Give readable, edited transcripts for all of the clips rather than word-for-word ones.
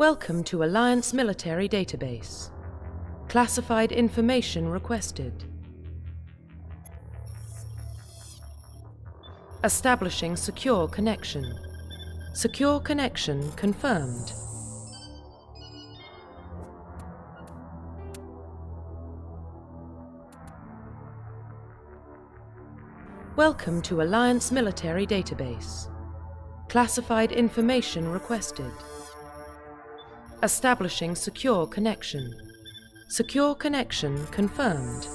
Welcome to Alliance Military Database. Classified information requested. Establishing secure connection. Secure connection confirmed. Welcome to Alliance Military Database. Classified information requested. Establishing secure connection. Secure connection confirmed.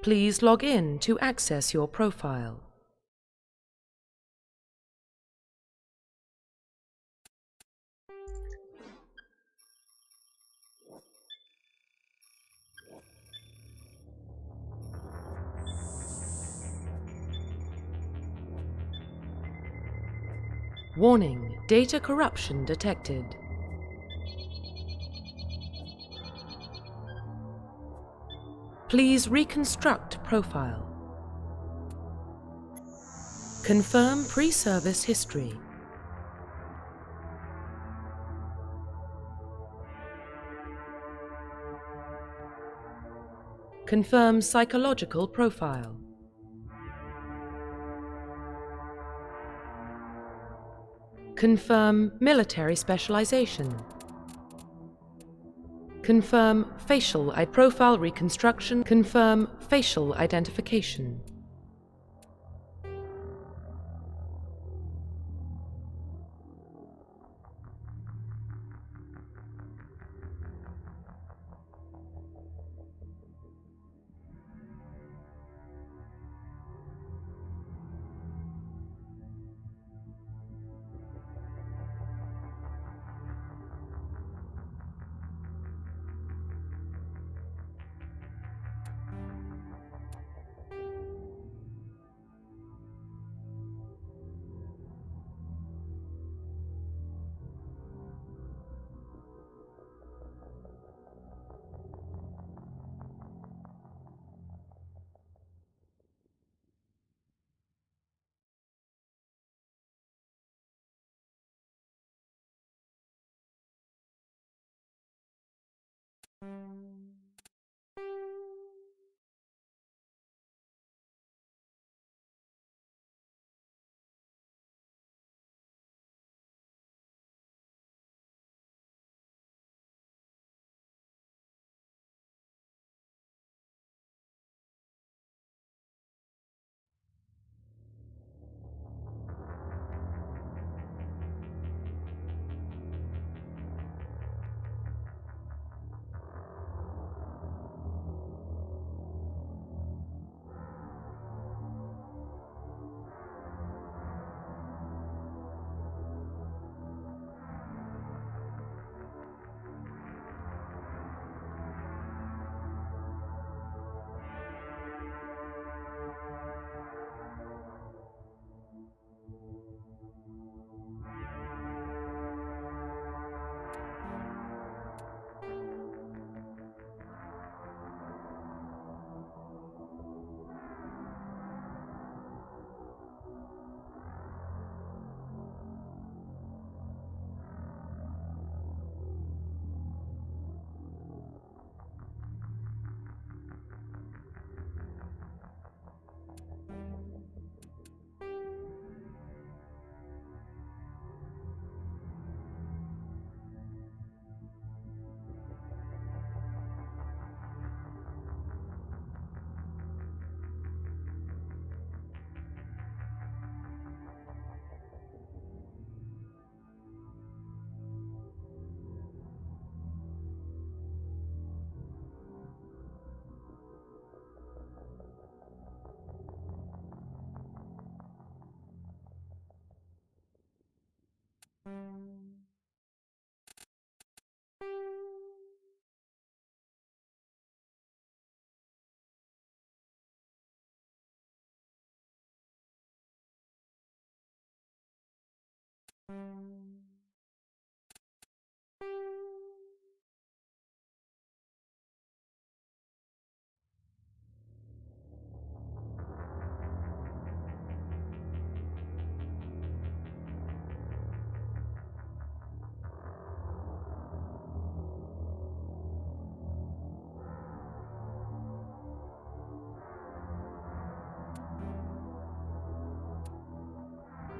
Please log in to access your profile. Warning, data corruption detected. Please reconstruct profile. Confirm pre-service history. Confirm psychological profile. Confirm military specialization. Confirm facial profile reconstruction. Confirm facial identification.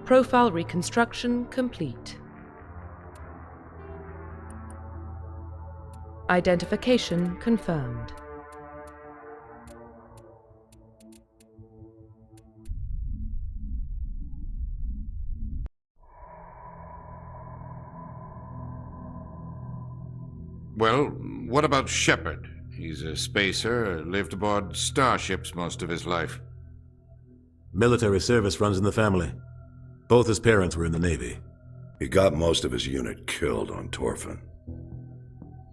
Profile reconstruction complete. Identification confirmed. Well, what about Shepard? He's a spacer, lived aboard starships most of his life. Military service runs in the family. Both his parents were in the Navy. He got most of his unit killed on Torfin.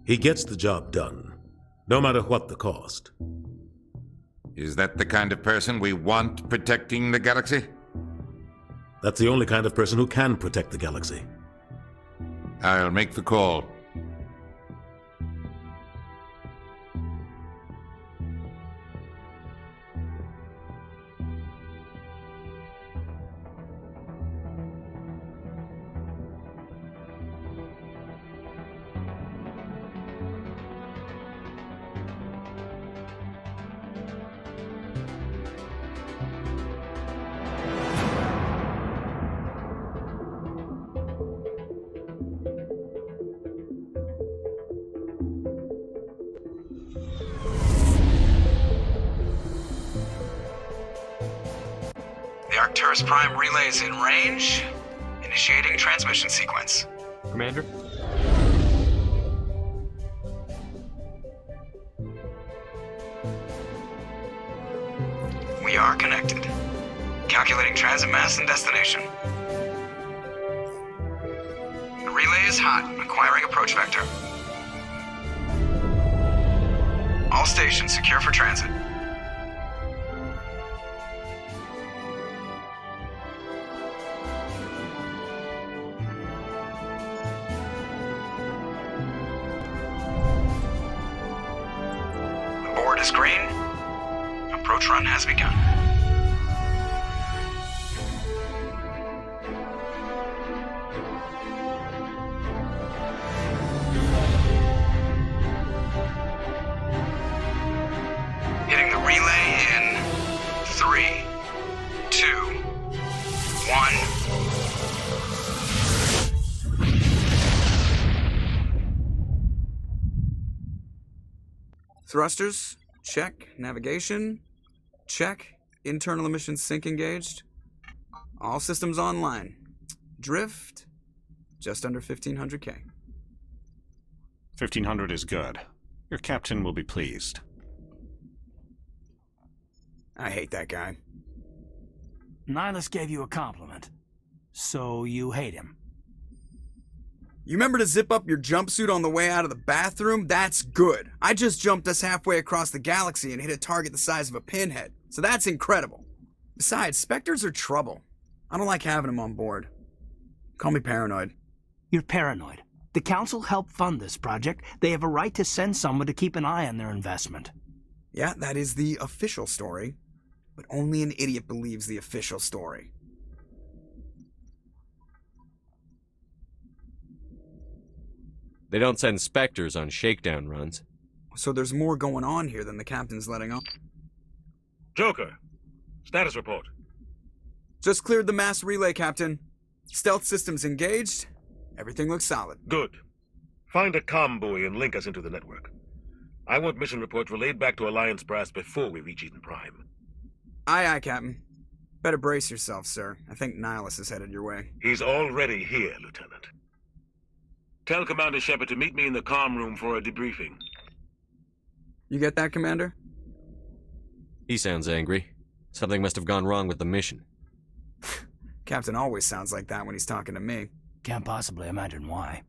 He gets the job done, no matter what the cost. Is that the kind of person we want protecting the galaxy? That's the only kind of person who can protect the galaxy. I'll make the call. Arcturus Prime relays in range. Initiating transmission sequence. Commander? We are connected. Calculating transit mass and destination. The relay is hot, acquiring approach vector. All stations secure for transit. The board is green. Approach run has begun. Hitting the relay in 3, 2, 1. Thrusters, check. Navigation, check. Internal emission sync engaged. All systems online. Drift, just under 1500K. 1500 is good. Your captain will be pleased. I hate that guy. Nihilus gave you a compliment. So you hate him. You remember to zip up your jumpsuit on the way out of the bathroom? That's good. I just jumped us halfway across the galaxy and hit a target the size of a pinhead. So that's incredible. Besides, Spectres are trouble. I don't like having them on board. Call me paranoid. You're paranoid. The Council helped fund this project. They have a right to send someone to keep an eye on their investment. Yeah, that is the official story. But only an idiot believes the official story. They don't send Spectres on shakedown runs. So there's more going on here than the captain's letting on. Joker, status report. Just cleared the mass relay, Captain. Stealth systems engaged. Everything looks solid. Good. Find a comm buoy and link us into the network. I want mission reports relayed back to Alliance Brass before we reach Eden Prime. Aye, aye, Captain. Better brace yourself, sir. I think Nihilus is headed your way. He's already here, Lieutenant. Tell Commander Shepard to meet me in the comm room for a debriefing. You get that, Commander? He sounds angry. Something must have gone wrong with the mission. Captain always sounds like that when he's talking to me. Can't possibly imagine why.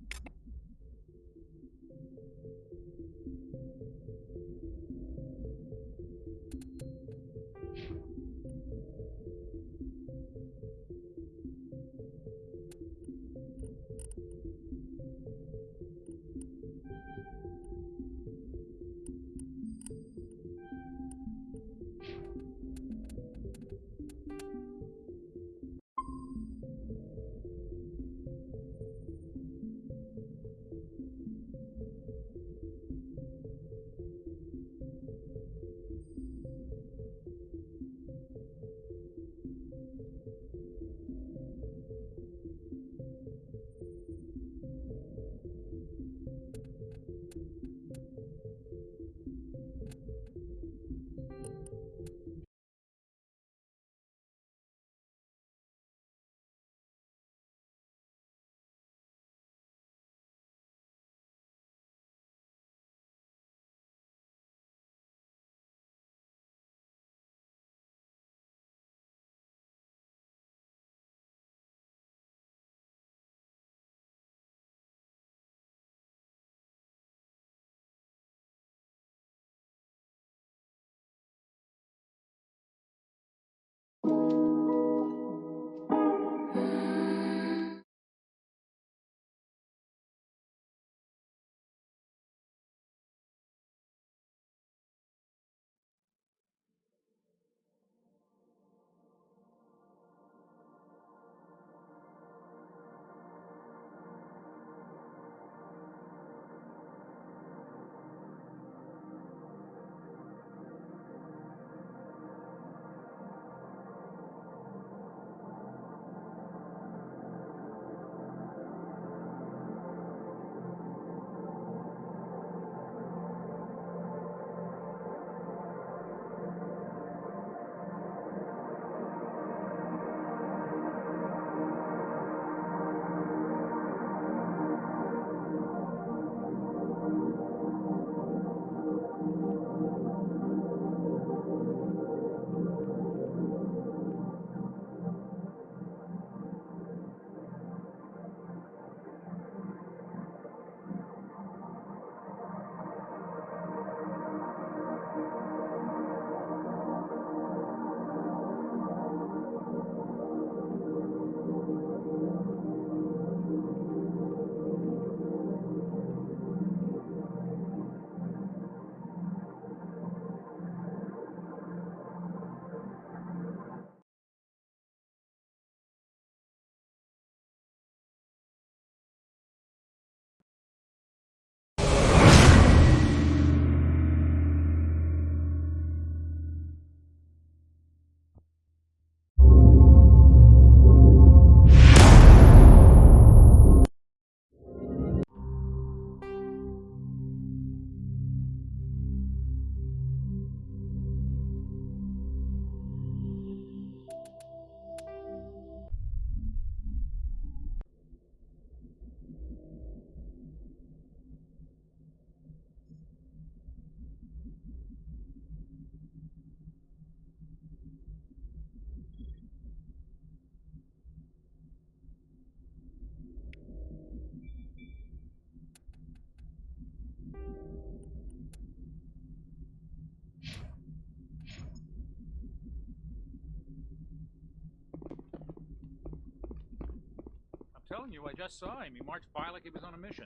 Telling you, I just saw him. He marched by like he was on a mission.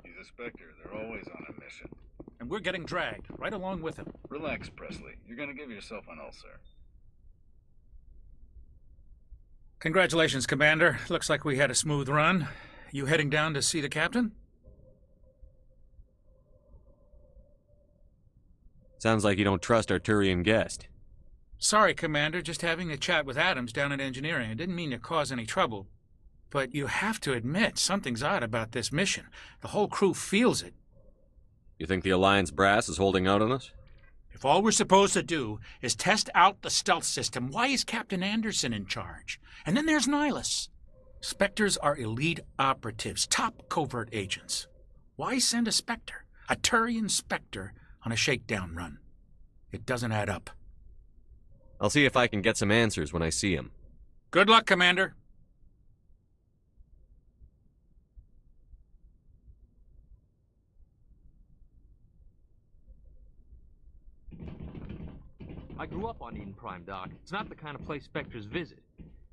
He's a Spectre. They're always on a mission. And we're getting dragged, right along with him. Relax, Presley. You're gonna give yourself an ulcer. Congratulations, Commander. Looks like we had a smooth run. You heading down to see the captain? Sounds like you don't trust our Turian guest. Sorry, Commander. Just having a chat with Adams down at engineering. I didn't mean to cause any trouble. But you have to admit, something's odd about this mission. The whole crew feels it. You think the Alliance brass is holding out on us? If all we're supposed to do is test out the stealth system, why is Captain Anderson in charge? And then there's Nihilus. Spectres are elite operatives, top covert agents. Why send a Spectre, a Turian Spectre, on a shakedown run? It doesn't add up. I'll see if I can get some answers when I see him. Good luck, Commander. I grew up on Eden Prime, Doc. It's not the kind of place Spectres visit.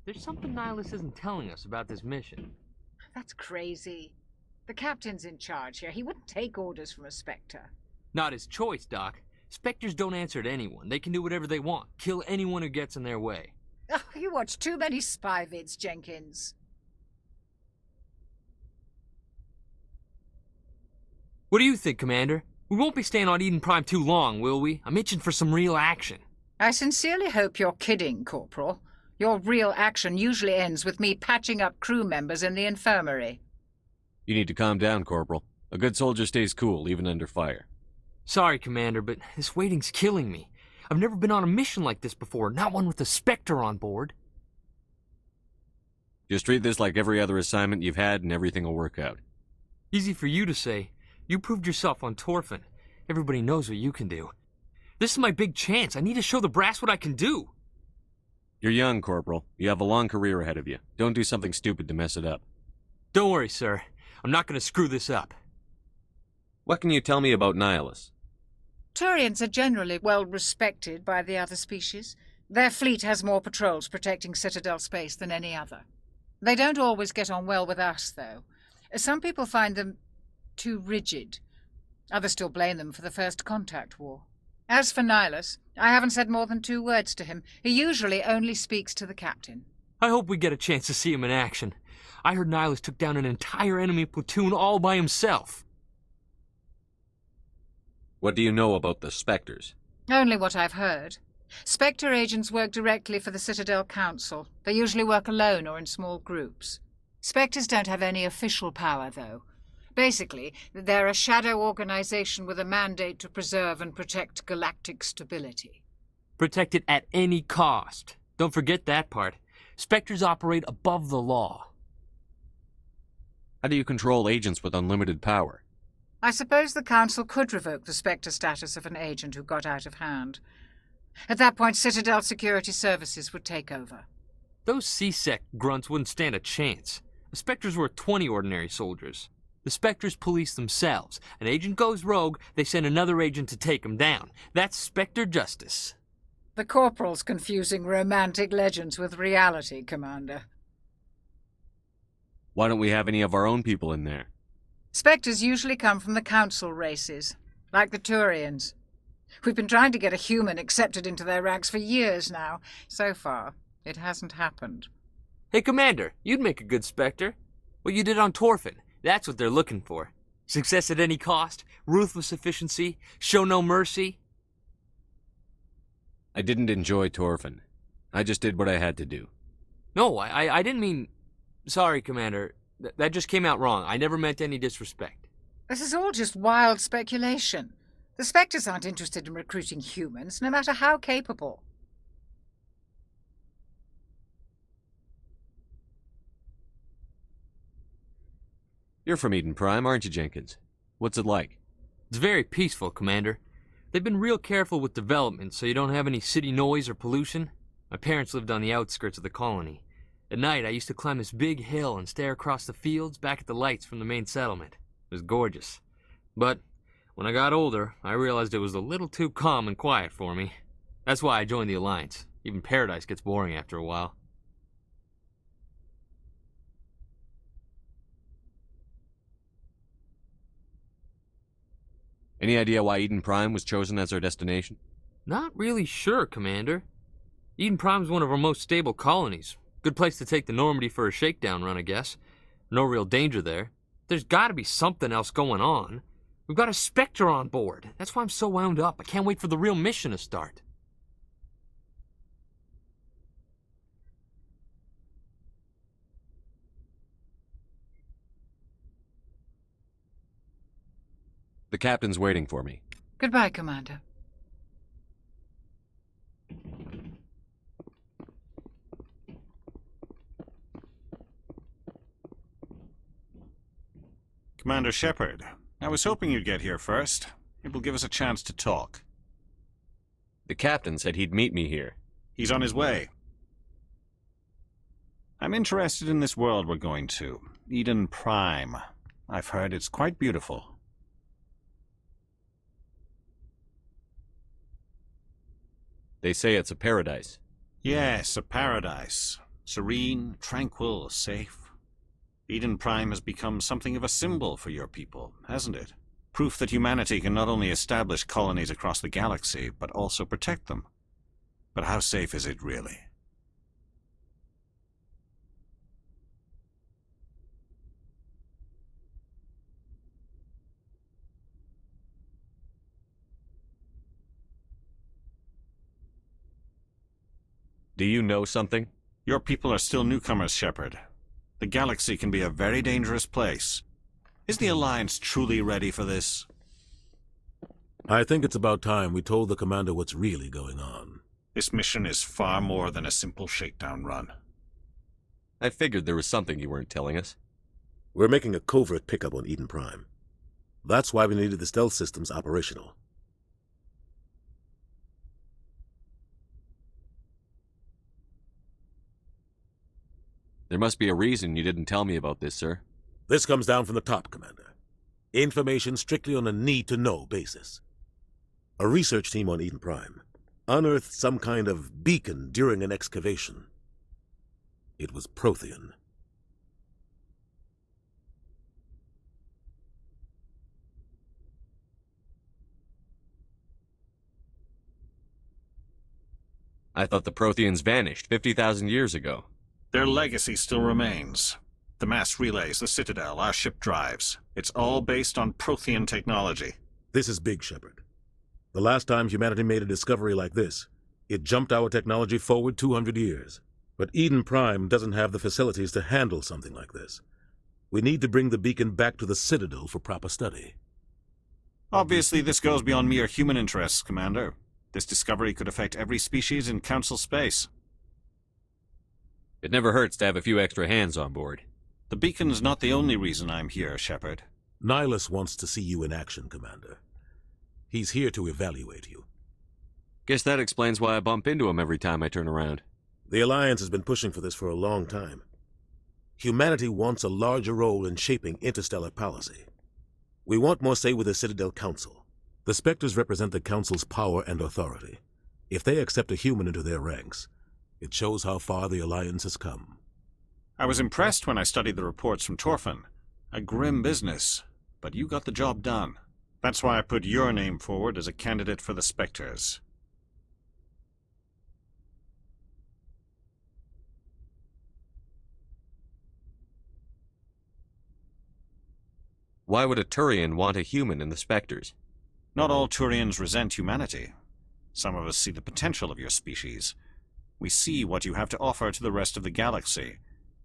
There's something Nihilus isn't telling us about this mission. That's crazy. The captain's in charge here. He wouldn't take orders from a Spectre. Not his choice, Doc. Spectres don't answer to anyone. They can do whatever they want. Kill anyone who gets in their way. Oh, you watch too many spy vids, Jenkins. What do you think, Commander? We won't be staying on Eden Prime too long, will we? I'm itching for some real action. I sincerely hope you're kidding, Corporal. Your real action usually ends with me patching up crew members in the infirmary. You need to calm down, Corporal. A good soldier stays cool, even under fire. Sorry, Commander, but this waiting's killing me. I've never been on a mission like this before, not one with a Spectre on board. Just treat this like every other assignment you've had and everything will work out. Easy for you to say. You proved yourself on Torfin. Everybody knows what you can do. This is my big chance. I need to show the brass what I can do. You're young, Corporal. You have a long career ahead of you. Don't do something stupid to mess it up. Don't worry, sir. I'm not going to screw this up. What can you tell me about Nihilus? Turians are generally well respected by the other species. Their fleet has more patrols protecting Citadel space than any other. They don't always get on well with us, though. Some people find them too rigid. Others still blame them for the First Contact War. As for Nihilus, I haven't said more than 2 words to him. He usually only speaks to the captain. I hope we get a chance to see him in action. I heard Nihilus took down an entire enemy platoon all by himself. What do you know about the Spectres? Only what I've heard. Spectre agents work directly for the Citadel Council. They usually work alone or in small groups. Spectres don't have any official power, though. Basically, they're a shadow organization with a mandate to preserve and protect galactic stability. Protect it at any cost. Don't forget that part. Spectres operate above the law. How do you control agents with unlimited power? I suppose the Council could revoke the Spectre status of an agent who got out of hand. At that point, Citadel Security Services would take over. Those C-Sec grunts wouldn't stand a chance. The Spectres were 20 ordinary soldiers. The Spectres police themselves. An agent goes rogue, they send another agent to take him down. That's Spectre justice. The Corporal's confusing romantic legends with reality, Commander. Why don't we have any of our own people in there? Spectres usually come from the Council races, like the Turians. We've been trying to get a human accepted into their ranks for years now. So far, it hasn't happened. Hey, Commander, you'd make a good Spectre. What you did on Torfin, that's what they're looking for. Success at any cost, ruthless efficiency, show no mercy. I didn't enjoy Torfin. I just did what I had to do. No, I didn't mean... Sorry, Commander. That just came out wrong. I never meant any disrespect. This is all just wild speculation. The Spectres aren't interested in recruiting humans, no matter how capable. You're from Eden Prime, aren't you, Jenkins? What's it like? It's very peaceful, Commander. They've been real careful with development, so you don't have any city noise or pollution. My parents lived on the outskirts of the colony. At night, I used to climb this big hill and stare across the fields back at the lights from the main settlement. It was gorgeous. But when I got older, I realized it was a little too calm and quiet for me. That's why I joined the Alliance. Even Paradise gets boring after a while. Any idea why Eden Prime was chosen as our destination? Not really sure, Commander. Eden Prime's one of our most stable colonies. Good place to take the Normandy for a shakedown run, I guess. No real danger there. There's gotta be something else going on. We've got a Spectre on board. That's why I'm so wound up. I can't wait for the real mission to start. The captain's waiting for me. Goodbye, Commander. Commander Shepard, I was hoping you'd get here first. It will give us a chance to talk. The captain said he'd meet me here. He's on his way. I'm interested in this world we're going to, Eden Prime. I've heard it's quite beautiful. They say it's a paradise. Yes, a paradise. Serene, tranquil, safe. Eden Prime has become something of a symbol for your people, hasn't it? Proof that humanity can not only establish colonies across the galaxy, but also protect them. But how safe is it really? Do you know something? Your people are still newcomers, Shepard. The galaxy can be a very dangerous place. Is the Alliance truly ready for this? I think it's about time we told the commander what's really going on. This mission is far more than a simple shakedown run. I figured there was something you weren't telling us. We're making a covert pickup on Eden Prime. That's why we needed the stealth systems operational. There must be a reason you didn't tell me about this, sir. This comes down from the top, Commander. Information strictly on a need-to-know basis. A research team on Eden Prime unearthed some kind of beacon during an excavation. It was Prothean. I thought the Protheans vanished 50,000 years ago. Their legacy still remains. The mass relays, the Citadel, our ship drives. It's all based on Prothean technology. This is big, Shepard. The last time humanity made a discovery like this, it jumped our technology forward 200 years. But Eden Prime doesn't have the facilities to handle something like this. We need to bring the beacon back to the Citadel for proper study. Obviously, this goes beyond mere human interests, Commander. This discovery could affect every species in Council space. It never hurts to have a few extra hands on board. The beacon's not the only reason I'm here, Shepard. Nihilus wants to see you in action, Commander. He's here to evaluate you. Guess that explains why I bump into him every time I turn around. The Alliance has been pushing for this for a long time. Humanity wants a larger role in shaping interstellar policy. We want more say with the Citadel Council. The Spectres represent the Council's power and authority. If they accept a human into their ranks, it shows how far the Alliance has come. I was impressed when I studied the reports from Torfin. A grim business, but you got the job done. That's why I put your name forward as a candidate for the Spectres. Why would a Turian want a human in the Spectres? Not all Turians resent humanity. Some of us see the potential of your species. We see what you have to offer to the rest of the galaxy,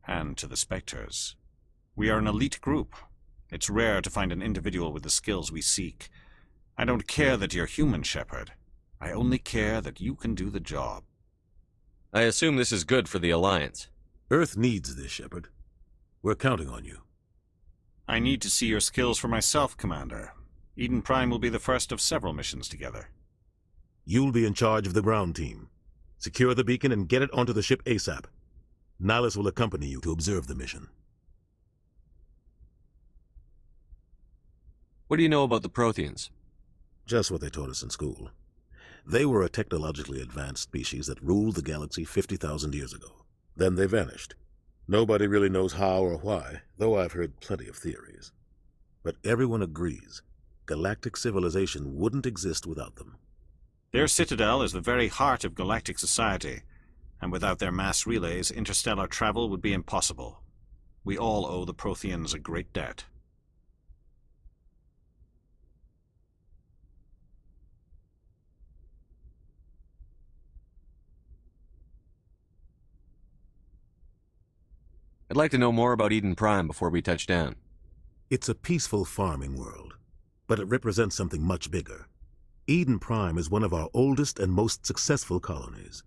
and to the Spectres. We are an elite group. It's rare to find an individual with the skills we seek. I don't care that you're human, Shepard. I only care that you can do the job. I assume this is good for the Alliance. Earth needs this, Shepard. We're counting on you. I need to see your skills for myself, Commander. Eden Prime will be the first of several missions together. You'll be in charge of the ground team. Secure the beacon and get it onto the ship ASAP. Nihilus will accompany you to observe the mission. What do you know about the Protheans? Just what they taught us in school. They were a technologically advanced species that ruled the galaxy 50,000 years ago. Then they vanished. Nobody really knows how or why, though I've heard plenty of theories. But everyone agrees galactic civilization wouldn't exist without them. Their citadel is the very heart of galactic society, and without their mass relays, interstellar travel would be impossible. We all owe the Protheans a great debt. I'd like to know more about Eden Prime before we touch down. It's a peaceful farming world, but it represents something much bigger. Eden Prime is one of our oldest and most successful colonies.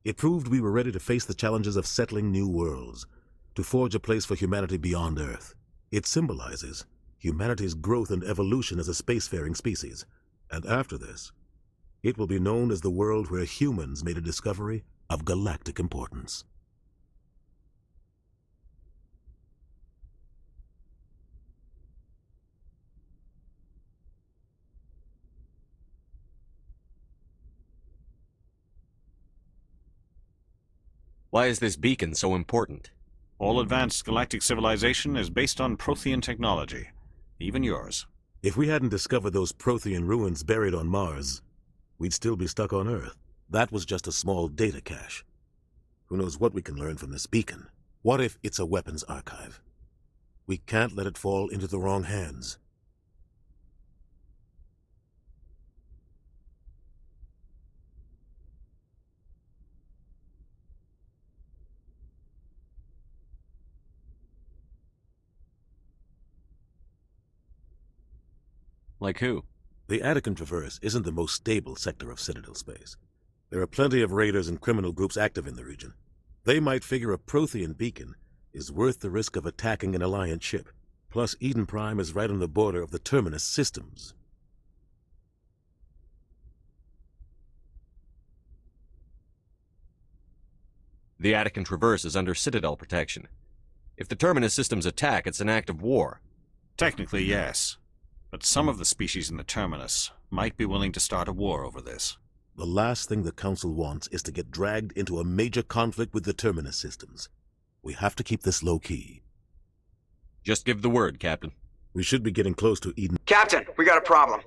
It proved we were ready to face the challenges of settling new worlds, to forge a place for humanity beyond Earth. It symbolizes humanity's growth and evolution as a spacefaring species. And after this, it will be known as the world where humans made a discovery of galactic importance. Why is this beacon so important? All advanced galactic civilization is based on Prothean technology, even yours. If we hadn't discovered those Prothean ruins buried on Mars, we'd still be stuck on Earth. That was just a small data cache. Who knows what we can learn from this beacon? What if it's a weapons archive? We can't let it fall into the wrong hands. Like who? The Attican Traverse isn't the most stable sector of Citadel space. There are plenty of raiders and criminal groups active in the region. They might figure a Prothean beacon is worth the risk of attacking an Alliance ship. Plus, Eden Prime is right on the border of the Terminus systems. The Attican Traverse is under Citadel protection. If the Terminus systems attack, it's an act of war. Technically, yes. But some of the species in the Terminus might be willing to start a war over this. The last thing the Council wants is to get dragged into a major conflict with the Terminus systems. We have to keep this low-key. Just give the word, Captain. We should be getting close to Eden. Captain, we got a problem.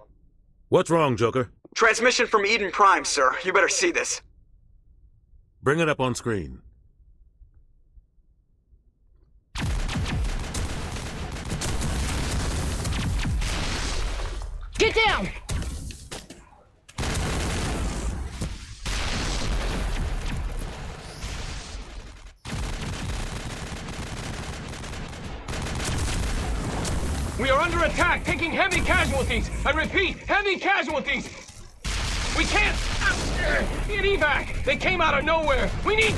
What's wrong, Joker? Transmission from Eden Prime, sir. You better see this. Bring it up on screen. Get down! We are under attack, taking heavy casualties. I repeat, heavy casualties. We can't get evac. They came out of nowhere. We need...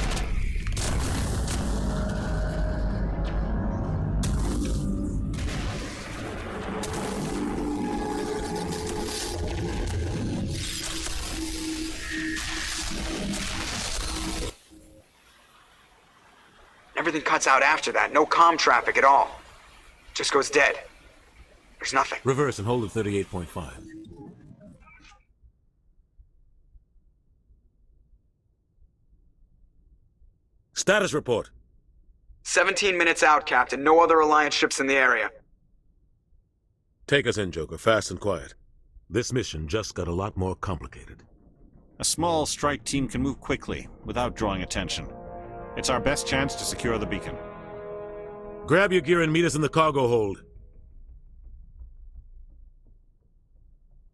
Everything cuts out after that. No comm traffic at all. Just goes dead. There's nothing. Reverse and hold at 38.5. Status report. 17 minutes out, Captain. No other Alliance ships in the area. Take us in, Joker, fast and quiet. This mission just got a lot more complicated. A small strike team can move quickly, without drawing attention. It's our best chance to secure the beacon. Grab your gear and meet us in the cargo hold.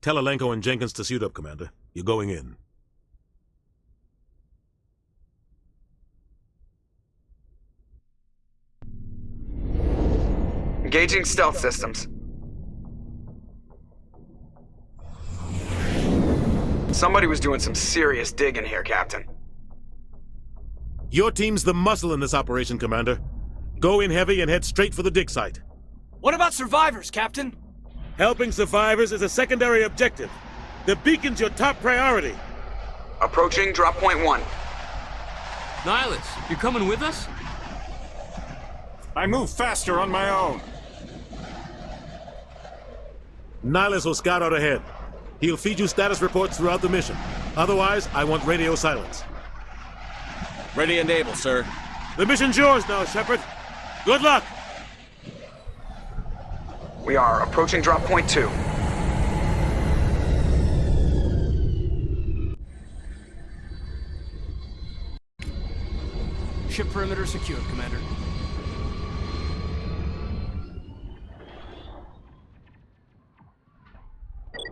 Tell Alenko and Jenkins to suit up, Commander. You're going in. Engaging stealth systems. Somebody was doing some serious digging here, Captain. Your team's the muscle in this operation, Commander. Go in heavy and head straight for the dig site. What about survivors, Captain? Helping survivors is a secondary objective. The beacon's your top priority. Approaching drop point 1. Nihilus, you're coming with us? I move faster on my own. Nihilus will scout out ahead. He'll feed you status reports throughout the mission. Otherwise, I want radio silence. Ready and able, sir. The mission's yours now, Shepard. Good luck! We are approaching drop point 2. Ship perimeter secured, Commander.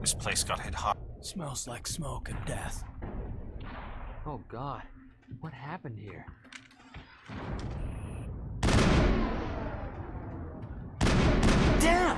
This place got hit hard. Smells like smoke and death. Oh God, what happened here? Damn!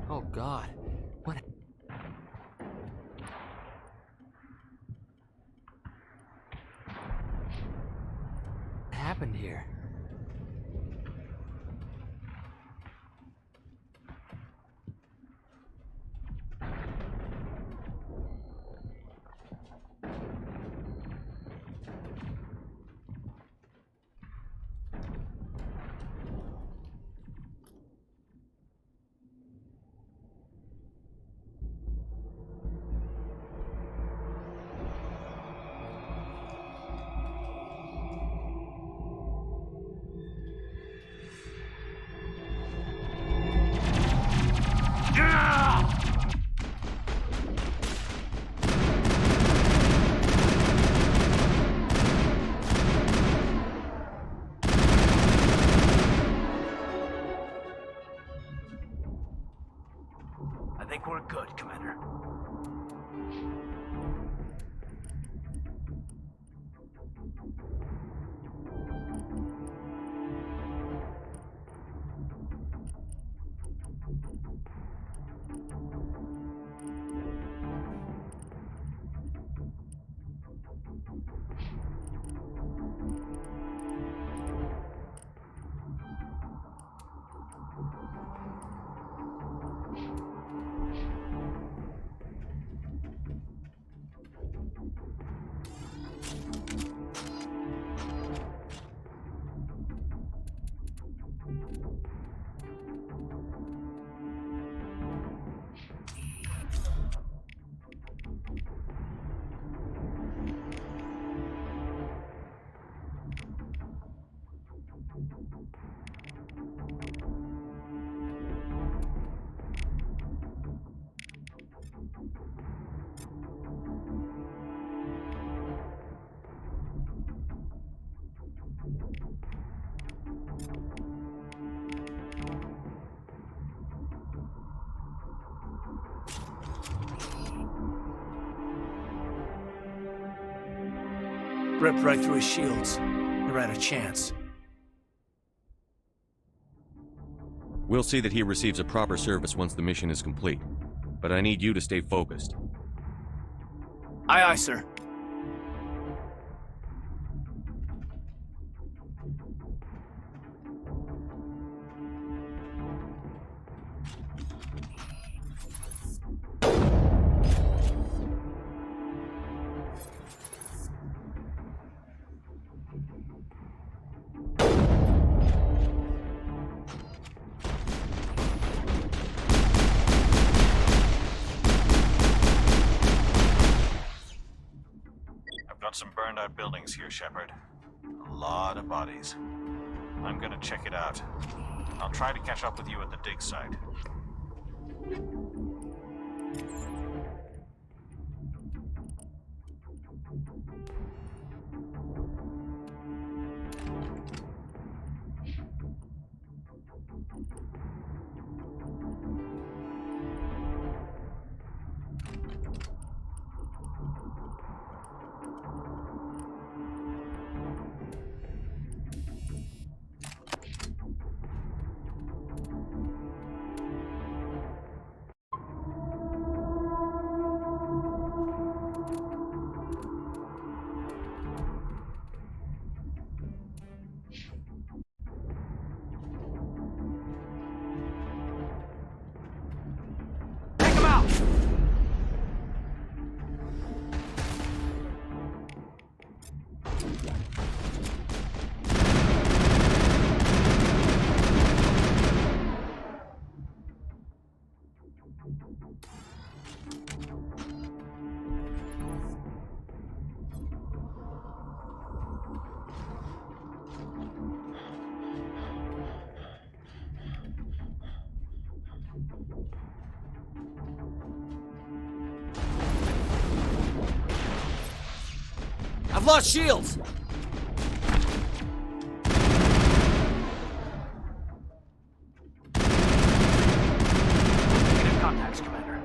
Oh God, what? happened here? I think we're good, Commander. Ripped right through his shields. Never had a chance. We'll see that he receives a proper service once the mission is complete. But I need you to stay focused. Aye, aye, sir. Some burned out buildings here, Shepard. A lot of bodies. I'm gonna check it out. I'll try to catch up with you at the dig site. I've lost shields! Negative contacts, Commander.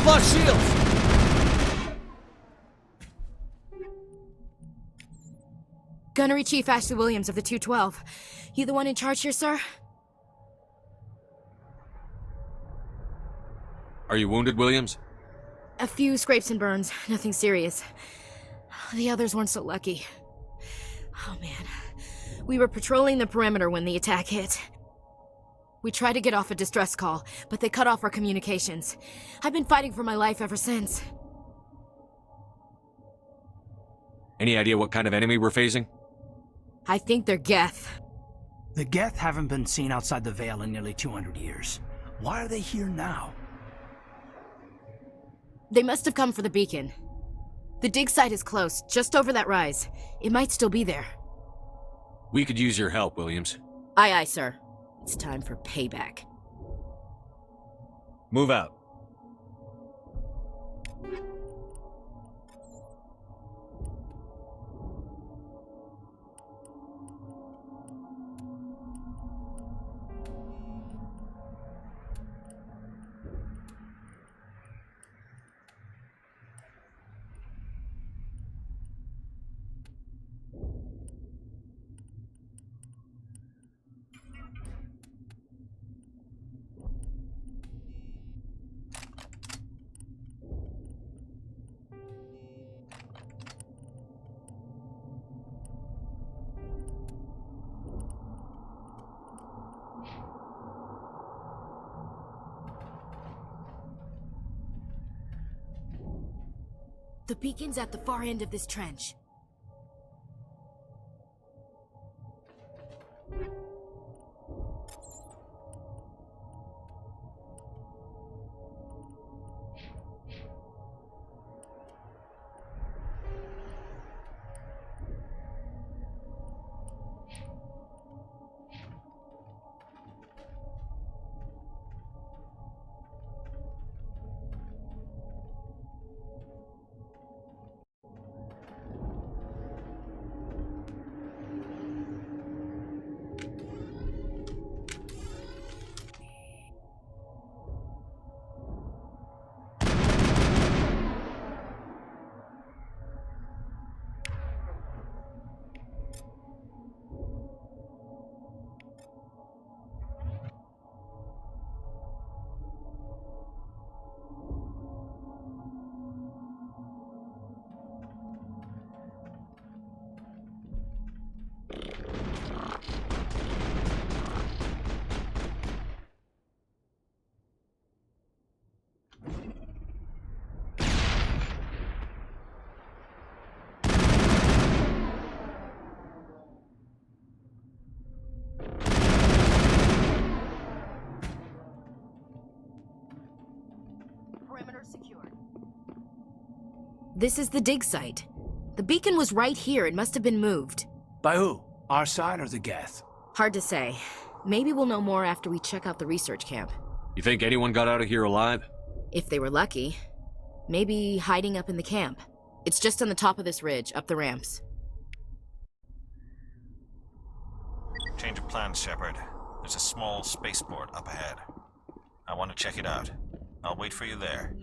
lost shields! Gunnery Chief Ashley Williams of the 212. You the one in charge here, sir? Are you wounded, Williams? A few scrapes and burns, nothing serious. The others weren't so lucky. Oh man. We were patrolling the perimeter when the attack hit. We tried to get off a distress call, but they cut off our communications. I've been fighting for my life ever since. Any idea what kind of enemy we're facing? I think they're Geth. The Geth haven't been seen outside the Veil in nearly 200 years. Why are they here now? They must have come for the beacon. The dig site is close, just over that rise. It might still be there. We could use your help, Williams. Aye, aye, sir. It's time for payback. Move out. The beacon's at the far end of this trench. This is the dig site. The beacon was right here. It must have been moved. By who? Our side or the Geth? Hard to say. Maybe we'll know more after we check out the research camp. You think anyone got out of here alive? If they were lucky. Maybe hiding up in the camp. It's just on the top of this ridge, up the ramps. Change of plans, Shepard. There's a small spaceport up ahead. I want to check it out. I'll wait for you there.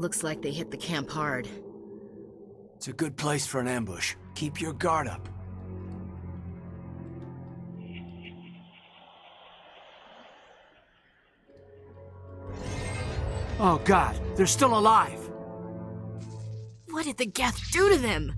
Looks like they hit the camp hard. It's a good place for an ambush. Keep your guard up. Oh God, they're still alive! What did the Geth do to them?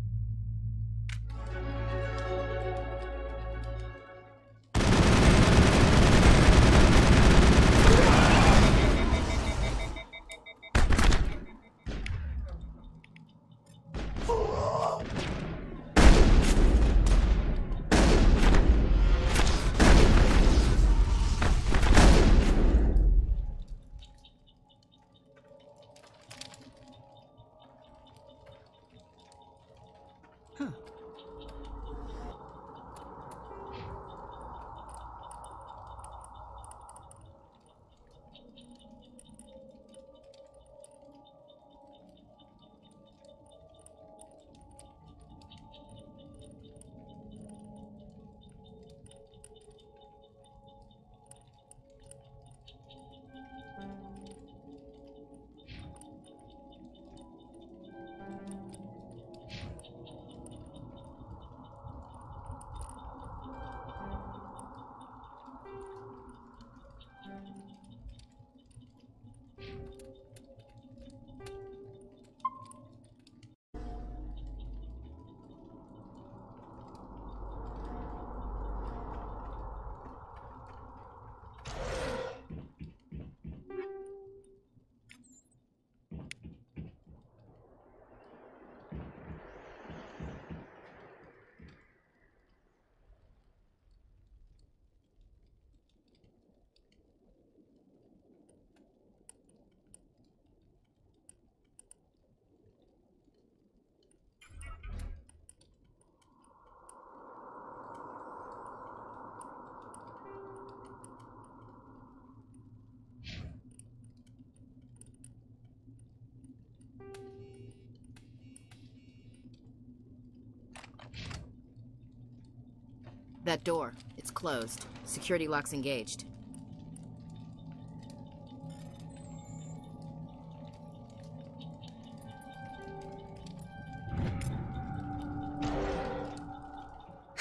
That door, it's closed. Security lock's engaged.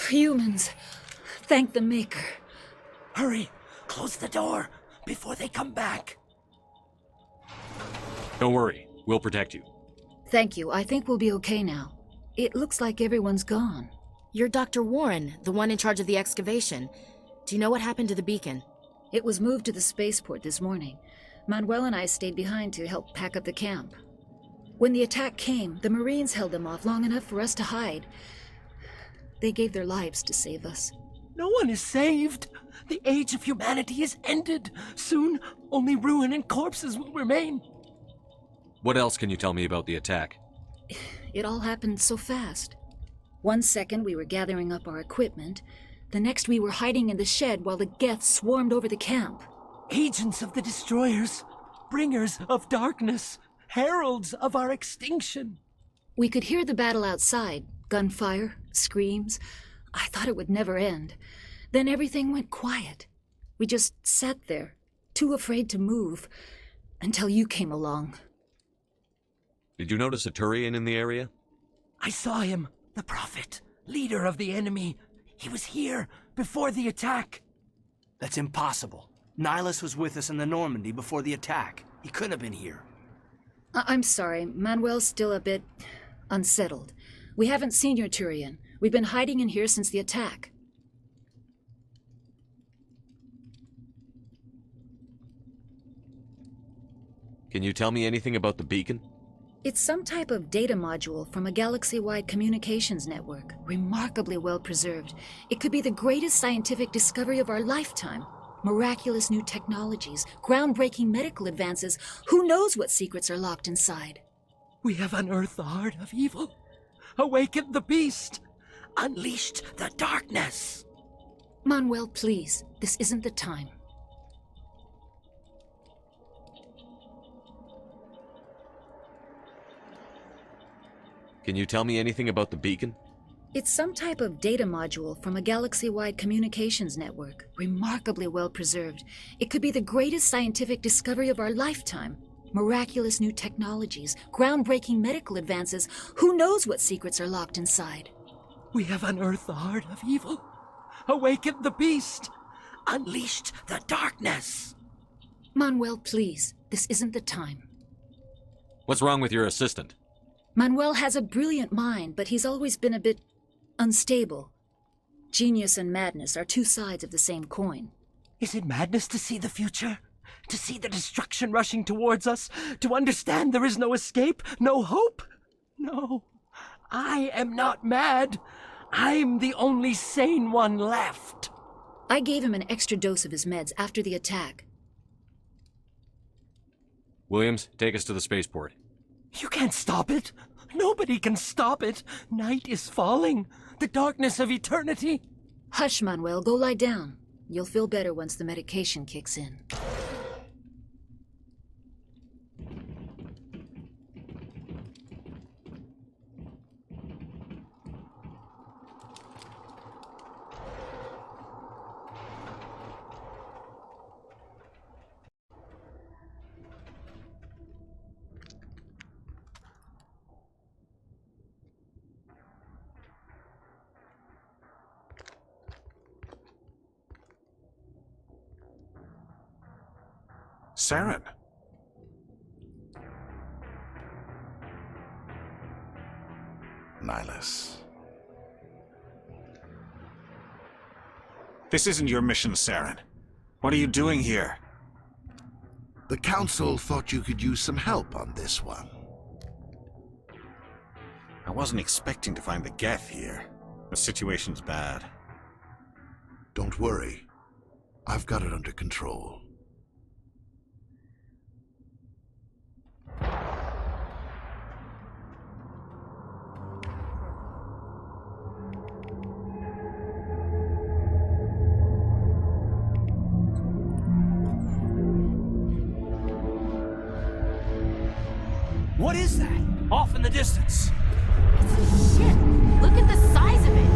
Humans. Thank the Maker. Hurry! Close the door before they come back. Don't worry, we'll protect you. Thank you. I think we'll be okay now. It looks like everyone's gone. You're Dr. Warren, the one in charge of the excavation. Do you know what happened to the beacon? It was moved to the spaceport this morning. Manuel and I stayed behind to help pack up the camp. When the attack came, the Marines held them off long enough for us to hide. They gave their lives to save us. No one is saved. The age of humanity is ended. Soon, only ruin and corpses will remain. What else can you tell me about the attack? It all happened so fast. 1 second we were gathering up our equipment. The next we were hiding in the shed while the Geth swarmed over the camp. Agents of the Destroyers, bringers of darkness, heralds of our extinction. We could hear the battle outside. Gunfire, screams. I thought it would never end. Then everything went quiet. We just sat there, too afraid to move, until you came along. Did you notice a Turian in the area? I saw him, the Prophet, leader of the enemy. He was here before the attack. That's impossible. Nihilus was with us in the Normandy before the attack. He couldn't have been here. I'm sorry. Manuel's still a bit unsettled. We haven't seen your Turian. We've been hiding in here since the attack. Can you tell me anything about the beacon? It's some type of data module from a galaxy-wide communications network, remarkably well preserved. It could be the greatest scientific discovery of our lifetime. Miraculous new technologies, groundbreaking medical advances. Who knows what secrets are locked inside? We have unearthed the heart of evil, awakened the beast, unleashed the darkness. Manuel, please, this isn't the time. Can you tell me anything about the beacon? It's some type of data module from a galaxy-wide communications network, remarkably well preserved. It could be the greatest scientific discovery of our lifetime. Miraculous new technologies, groundbreaking medical advances. Who knows what secrets are locked inside? We have unearthed the heart of evil, awakened the beast, unleashed the darkness. Manuel, please. This isn't the time. What's wrong with your assistant? Manuel has a brilliant mind, but he's always been a bit unstable. Genius and madness are two sides of the same coin. Is it madness to see the future? To see the destruction rushing towards us? To understand there is no escape? No hope? No. I am not mad. I'm the only sane one left. I gave him an extra dose of his meds after the attack. Williams, take us to the spaceport. You can't stop it. Nobody can stop it. Night is falling. The darkness of eternity. Hush, Manuel. Go lie down. You'll feel better once the medication kicks in. Saren. Nihilus. This isn't your mission, Saren. What are you doing here? The Council thought you could use some help on this one. I wasn't expecting to find the Geth here. The situation's bad. Don't worry. I've got it under control. What is that? Off in the distance. It's a ship. Look at the size of it.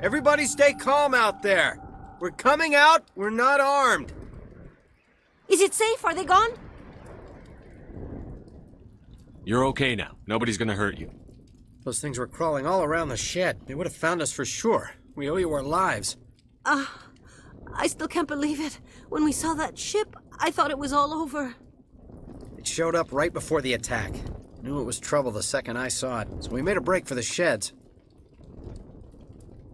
Everybody stay calm out there. We're coming out. We're not armed. Is it safe? Are they gone? You're okay now. Nobody's gonna hurt you. Those things were crawling all around the shed. They would have found us for sure. We owe you our lives. I still can't believe it. When we saw that ship, I thought it was all over. It showed up right before the attack. Knew it was trouble the second I saw it, so we made a break for the sheds.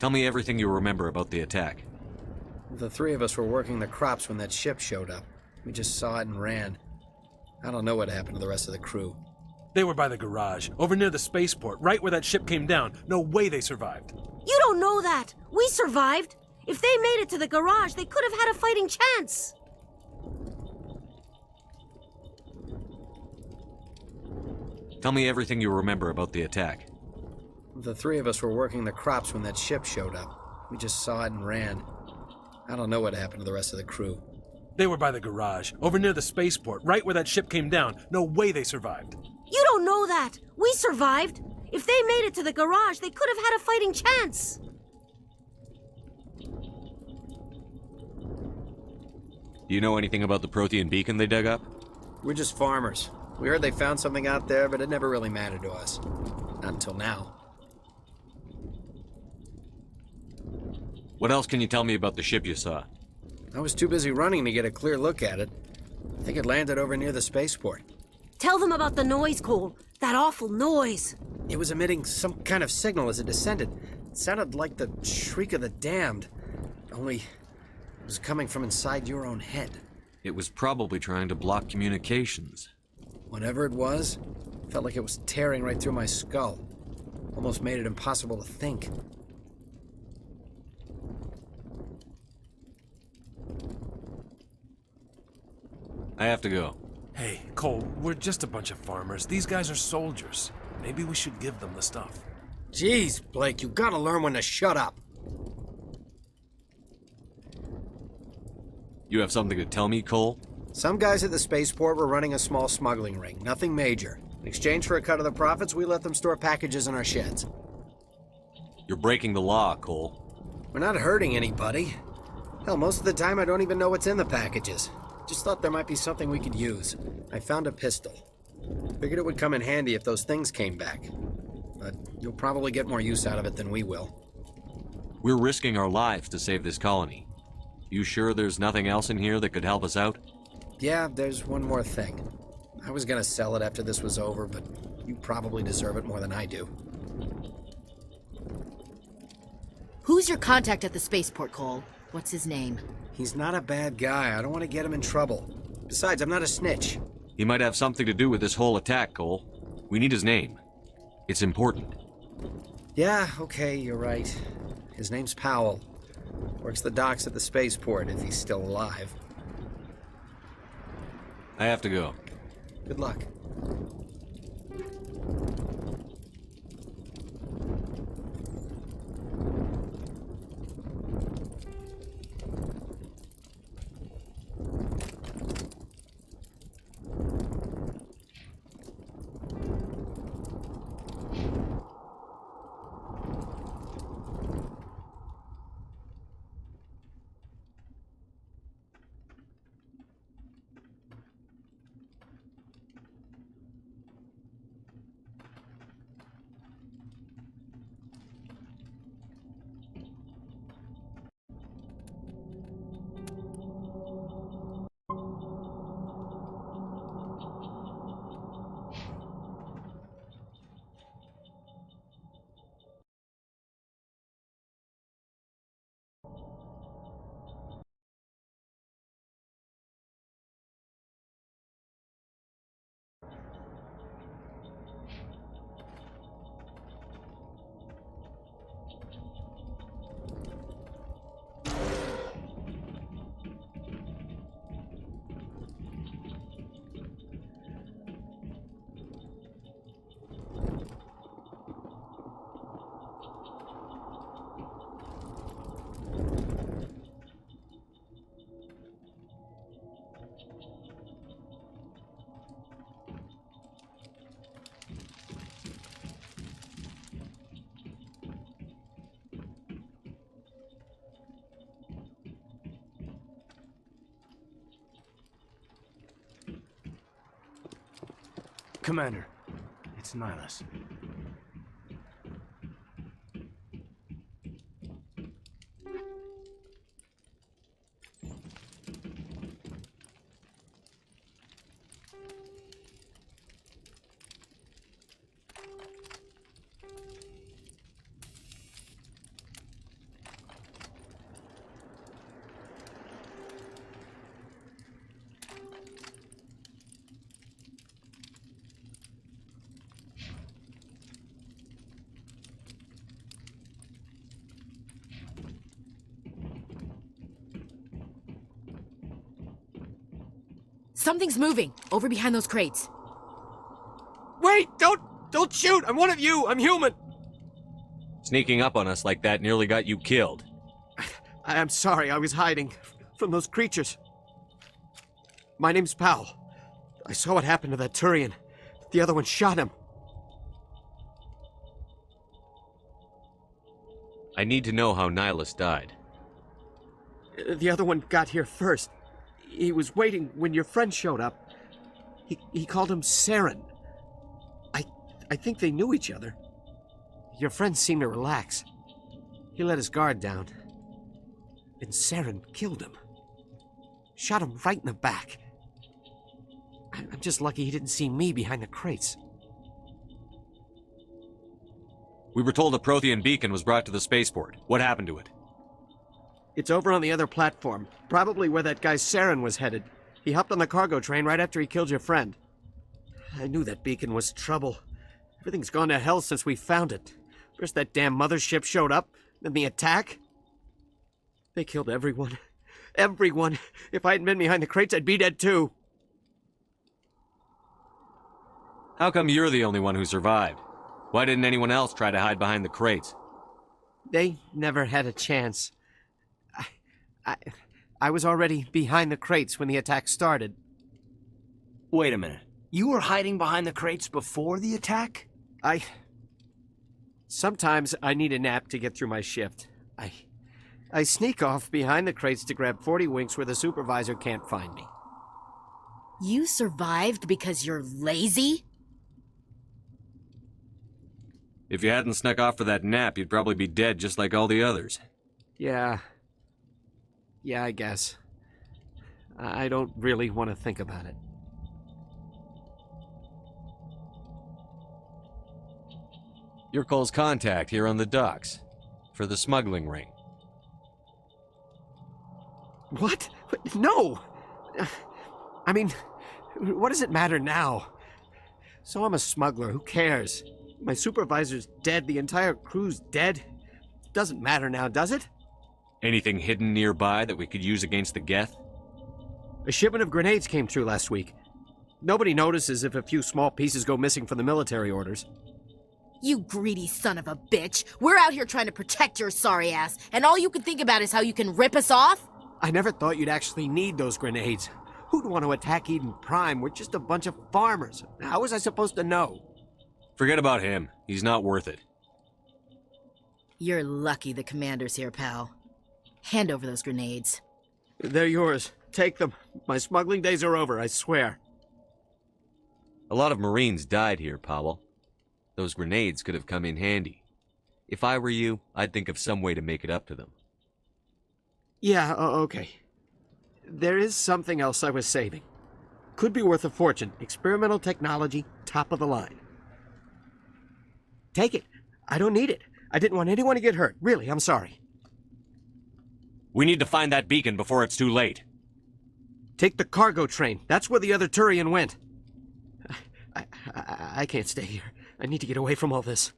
Tell me everything you remember about the attack. The three of us were working the crops when that ship showed up. We just saw it and ran. I don't know what happened to the rest of the crew. They were by the garage, over near the spaceport, right where that ship came down. No way they survived. You don't know that. We survived. If they made it to the garage, they could have had a fighting chance. Tell me everything you remember about the attack. The three of us were working the crops when that ship showed up. We just saw it and ran. I don't know what happened to the rest of the crew. They were by the garage, over near the spaceport, right where that ship came down. No way they survived. You don't know that. We survived. If they made it to the garage, they could have had a fighting chance. Do you know anything about the Protean beacon they dug up? We're just farmers. We heard they found something out there, but it never really mattered to us. Not until now. What else can you tell me about the ship you saw? I was too busy running to get a clear look at it. I think it landed over near the spaceport. Tell them about the noise, Cole. That awful noise. It was emitting some kind of signal as it descended. It sounded like the shriek of the damned. Only it was coming from inside your own head. It was probably trying to block communications. Whatever it was, felt like it was tearing right through my skull. Almost made it impossible to think. I have to go. Hey, Cole, we're just a bunch of farmers. These guys are soldiers. Maybe we should give them the stuff. Jeez, Blake, you gotta learn when to shut up. You have something to tell me, Cole? Some guys at the spaceport were running a small smuggling ring, nothing major. In exchange for a cut of the profits, we let them store packages in our sheds. You're breaking the law, Cole. We're not hurting anybody. Hell, most of the time I don't even know what's in the packages. Just thought there might be something we could use. I found a pistol. Figured it would come in handy if those things came back. But you'll probably get more use out of it than we will. We're risking our lives to save this colony. You sure there's nothing else in here that could help us out? Yeah, there's one more thing. I was gonna sell it after this was over, but you probably deserve it more than I do. Who's your contact at the spaceport, Cole? What's his name? He's not a bad guy. I don't want to get him in trouble. Besides, I'm not a snitch. He might have something to do with this whole attack, Cole. We need his name. It's important. Yeah, okay, you're right. His name's Powell. Works the docks at the spaceport, if he's still alive. I have to go. Good luck. Commander, it's Nihilus. Something's moving, over behind those crates. Wait! Don't shoot! I'm one of you! I'm human! Sneaking up on us like that nearly got you killed. I'm sorry, I was hiding from those creatures. My name's Powell. I saw what happened to that Turian. The other one shot him. I need to know how Nihilus died. The other one got here first. He was waiting when your friend showed up. He called him Saren. I think they knew each other. Your friend seemed to relax. He let his guard down. And Saren killed him. Shot him right in the back. I'm just lucky he didn't see me behind the crates. We were told a Prothean beacon was brought to the spaceport. What happened to it? It's over on the other platform. Probably where that guy Saren was headed. He hopped on the cargo train right after he killed your friend. I knew that beacon was trouble. Everything's gone to hell since we found it. First that damn mothership showed up, then the attack. They killed everyone. Everyone. If I hadn't been behind the crates, I'd be dead too. How come you're the only one who survived? Why didn't anyone else try to hide behind the crates? They never had a chance. I was already behind the crates when the attack started. Wait a minute. You were hiding behind the crates before the attack? Sometimes I need a nap to get through my shift. I sneak off behind the crates to grab 40 winks where the supervisor can't find me. You survived because you're lazy? If you hadn't snuck off for that nap, you'd probably be dead just like all the others. Yeah, I guess. I don't really want to think about it. You're Cole's contact here on the docks. For the smuggling ring. What? No! I mean, what does it matter now? So I'm a smuggler, who cares? My supervisor's dead, the entire crew's dead. Doesn't matter now, does it? Anything hidden nearby that we could use against the Geth? A shipment of grenades came through last week. Nobody notices if a few small pieces go missing from the military orders. You greedy son of a bitch. We're out here trying to protect your sorry ass, and all you can think about is how you can rip us off? I never thought you'd actually need those grenades. Who'd want to attack Eden Prime? We're just a bunch of farmers. How was I supposed to know? Forget about him. He's not worth it. You're lucky the commander's here, pal. Hand over those grenades. They're yours. Take them. My smuggling days are over, I swear. A lot of Marines died here, Powell. Those grenades could have come in handy. If I were you, I'd think of some way to make it up to them. Yeah, okay. There is something else I was saving. Could be worth a fortune. Experimental technology, top of the line. Take it. I don't need it. I didn't want anyone to get hurt. Really, I'm sorry. We need to find that beacon before it's too late. Take the cargo train. That's where the other Turian went. I can't stay here. I need to get away from all this.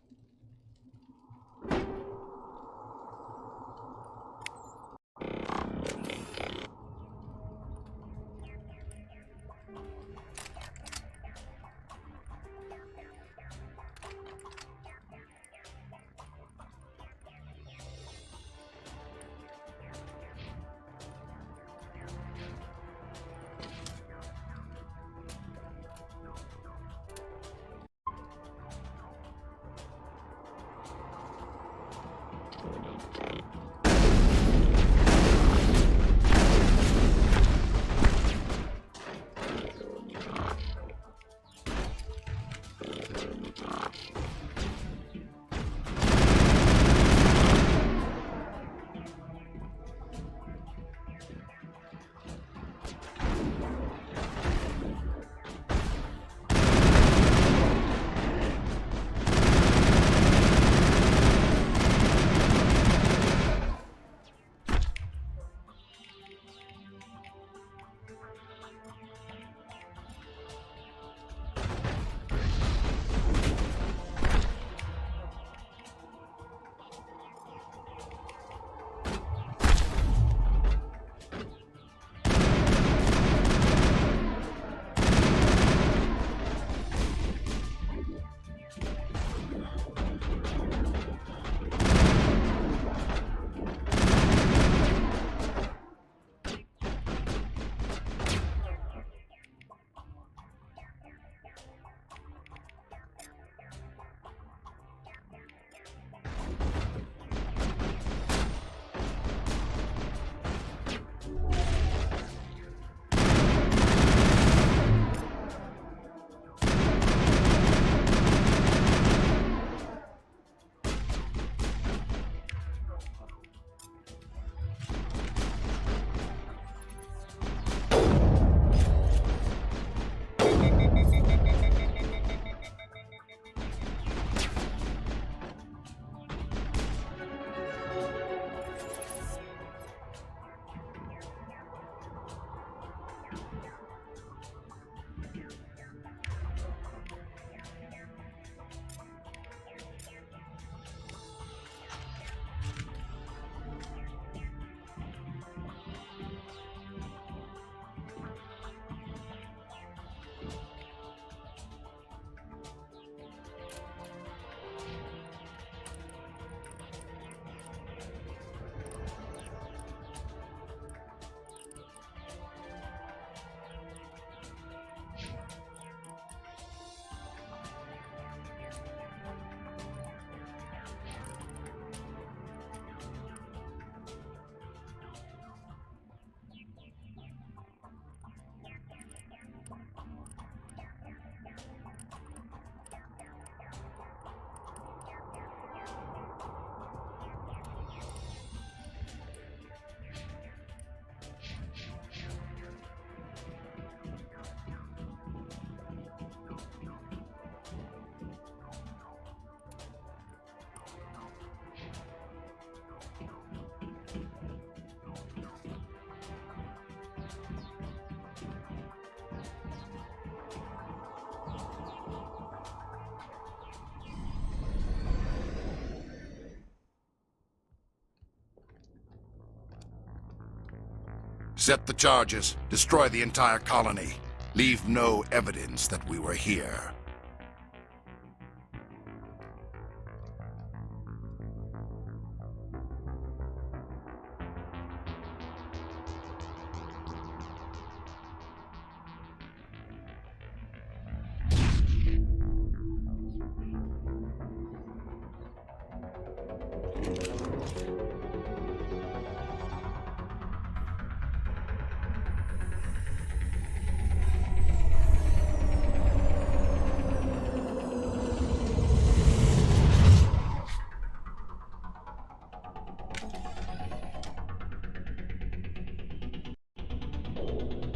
Set the charges. Destroy the entire colony. Leave no evidence that we were here.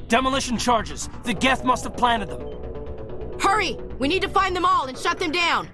Demolition charges! The Geth must have planted them! Hurry! We need to find them all and shut them down!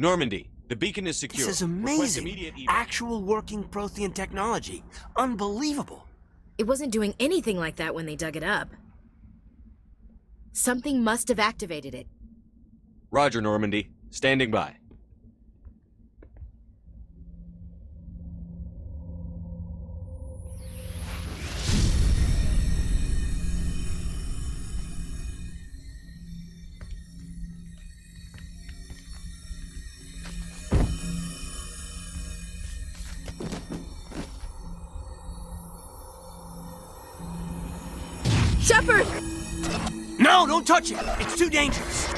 Normandy, the beacon is secure. This is Request amazing. immediate evac. Actual working Prothean technology. Unbelievable. It wasn't doing anything like that when they dug it up. Something must have activated it. Roger, Normandy. Standing by. Shepard! No, don't touch it! It's too dangerous!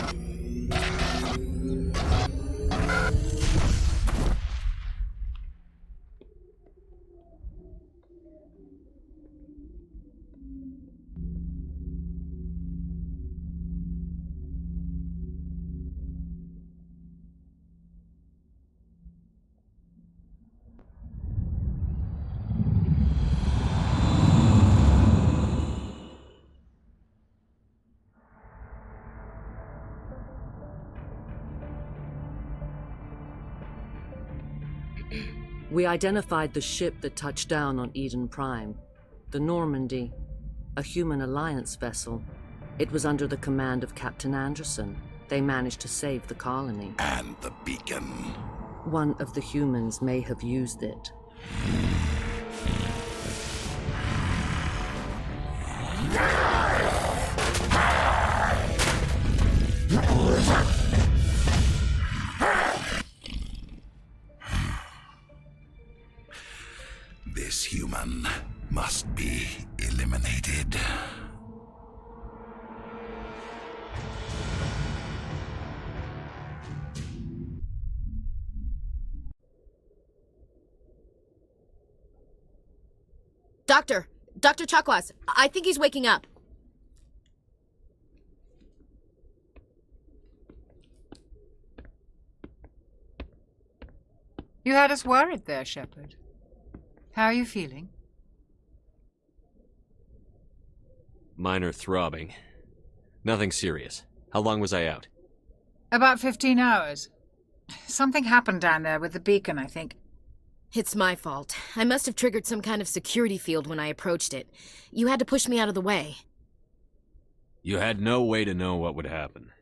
We identified the ship that touched down on Eden Prime, the Normandy, a human alliance vessel. It was under the command of Captain Anderson. They managed to save the colony. And the beacon. One of the humans may have used it. This human must be eliminated. Dr. Chakwas, I think he's waking up. You had us worried there, Shepard. How are you feeling? Minor throbbing. Nothing serious. How long was I out? About 15 hours. Something happened down there with the beacon, I think. It's my fault. I must have triggered some kind of security field when I approached it. You had to push me out of the way. You had no way to know what would happen.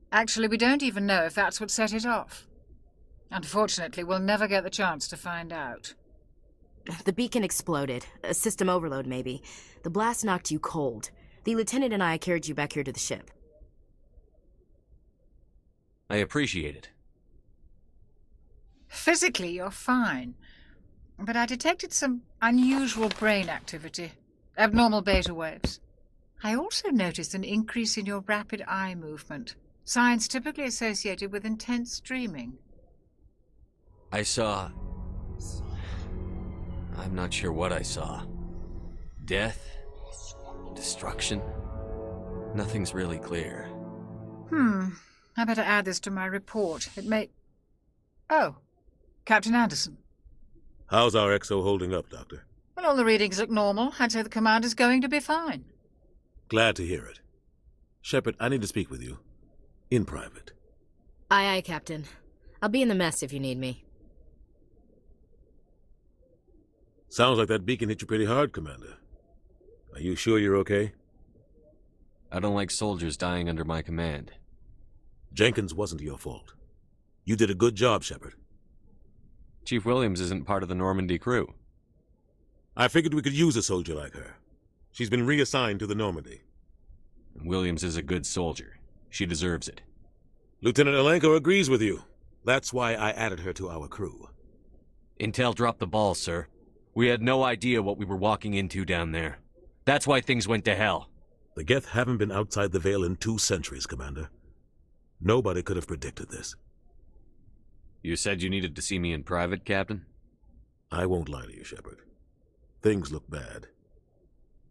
Actually, we don't even know if that's what set it off. Unfortunately, we'll never get the chance to find out. The beacon exploded. A system overload, maybe. The blast knocked you cold. The lieutenant and I carried you back here to the ship. I appreciate it. Physically, you're fine. But I detected some unusual brain activity. Abnormal beta waves. I also noticed an increase in your rapid eye movement. Signs typically associated with intense dreaming. I saw... I'm not sure what I saw. Death? Destruction? Nothing's really clear. I better add this to my report. It may... Oh, Captain Anderson. How's our XO holding up, Doctor? Well, all the readings look normal. I'd say the commander's going to be fine. Glad to hear it. Shepard, I need to speak with you. In private. Aye, Captain. I'll be in the mess if you need me. Sounds like that beacon hit you pretty hard, Commander. Are you sure you're okay? I don't like soldiers dying under my command. Jenkins wasn't your fault. You did a good job, Shepard. Chief Williams isn't part of the Normandy crew. I figured we could use a soldier like her. She's been reassigned to the Normandy. Williams is a good soldier. She deserves it. Lieutenant Alenko agrees with you. That's why I added her to our crew. Intel dropped the ball, sir. We had no idea what we were walking into down there. That's why things went to hell. The Geth haven't been outside the Veil in 2 centuries, Commander. Nobody could have predicted this. You said you needed to see me in private, Captain? I won't lie to you, Shepard. Things look bad.